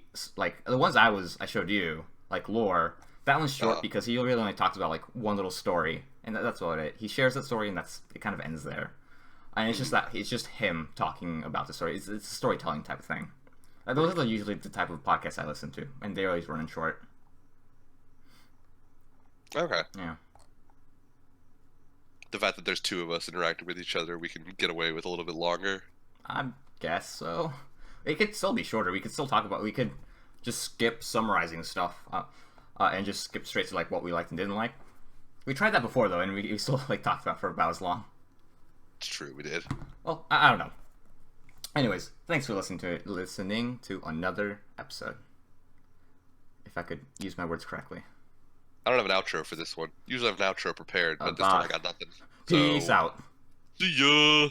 ones I showed you, like lore. That one's short because he really only talks about like one little story, and that's about it. He shares that story, and it kind of ends there. And it's just him talking about the story. It's a storytelling type of thing. Those are usually the type of podcasts I listen to, and they're always running short. Okay. Yeah. The fact that there's 2 of us interacting with each other, we can get away with a little bit longer. I guess so. It could still be shorter. We could still talk about. We could just skip summarizing stuff, and just skip straight to like what we liked and didn't like. We tried that before though, and we still like talked about for about as long. It's true, we did. Well, I don't know. Anyways, thanks for listening to another episode. If I could use my words correctly. I don't have an outro for this one. Usually I have an outro prepared, but this time I got nothing. Peace out. See ya!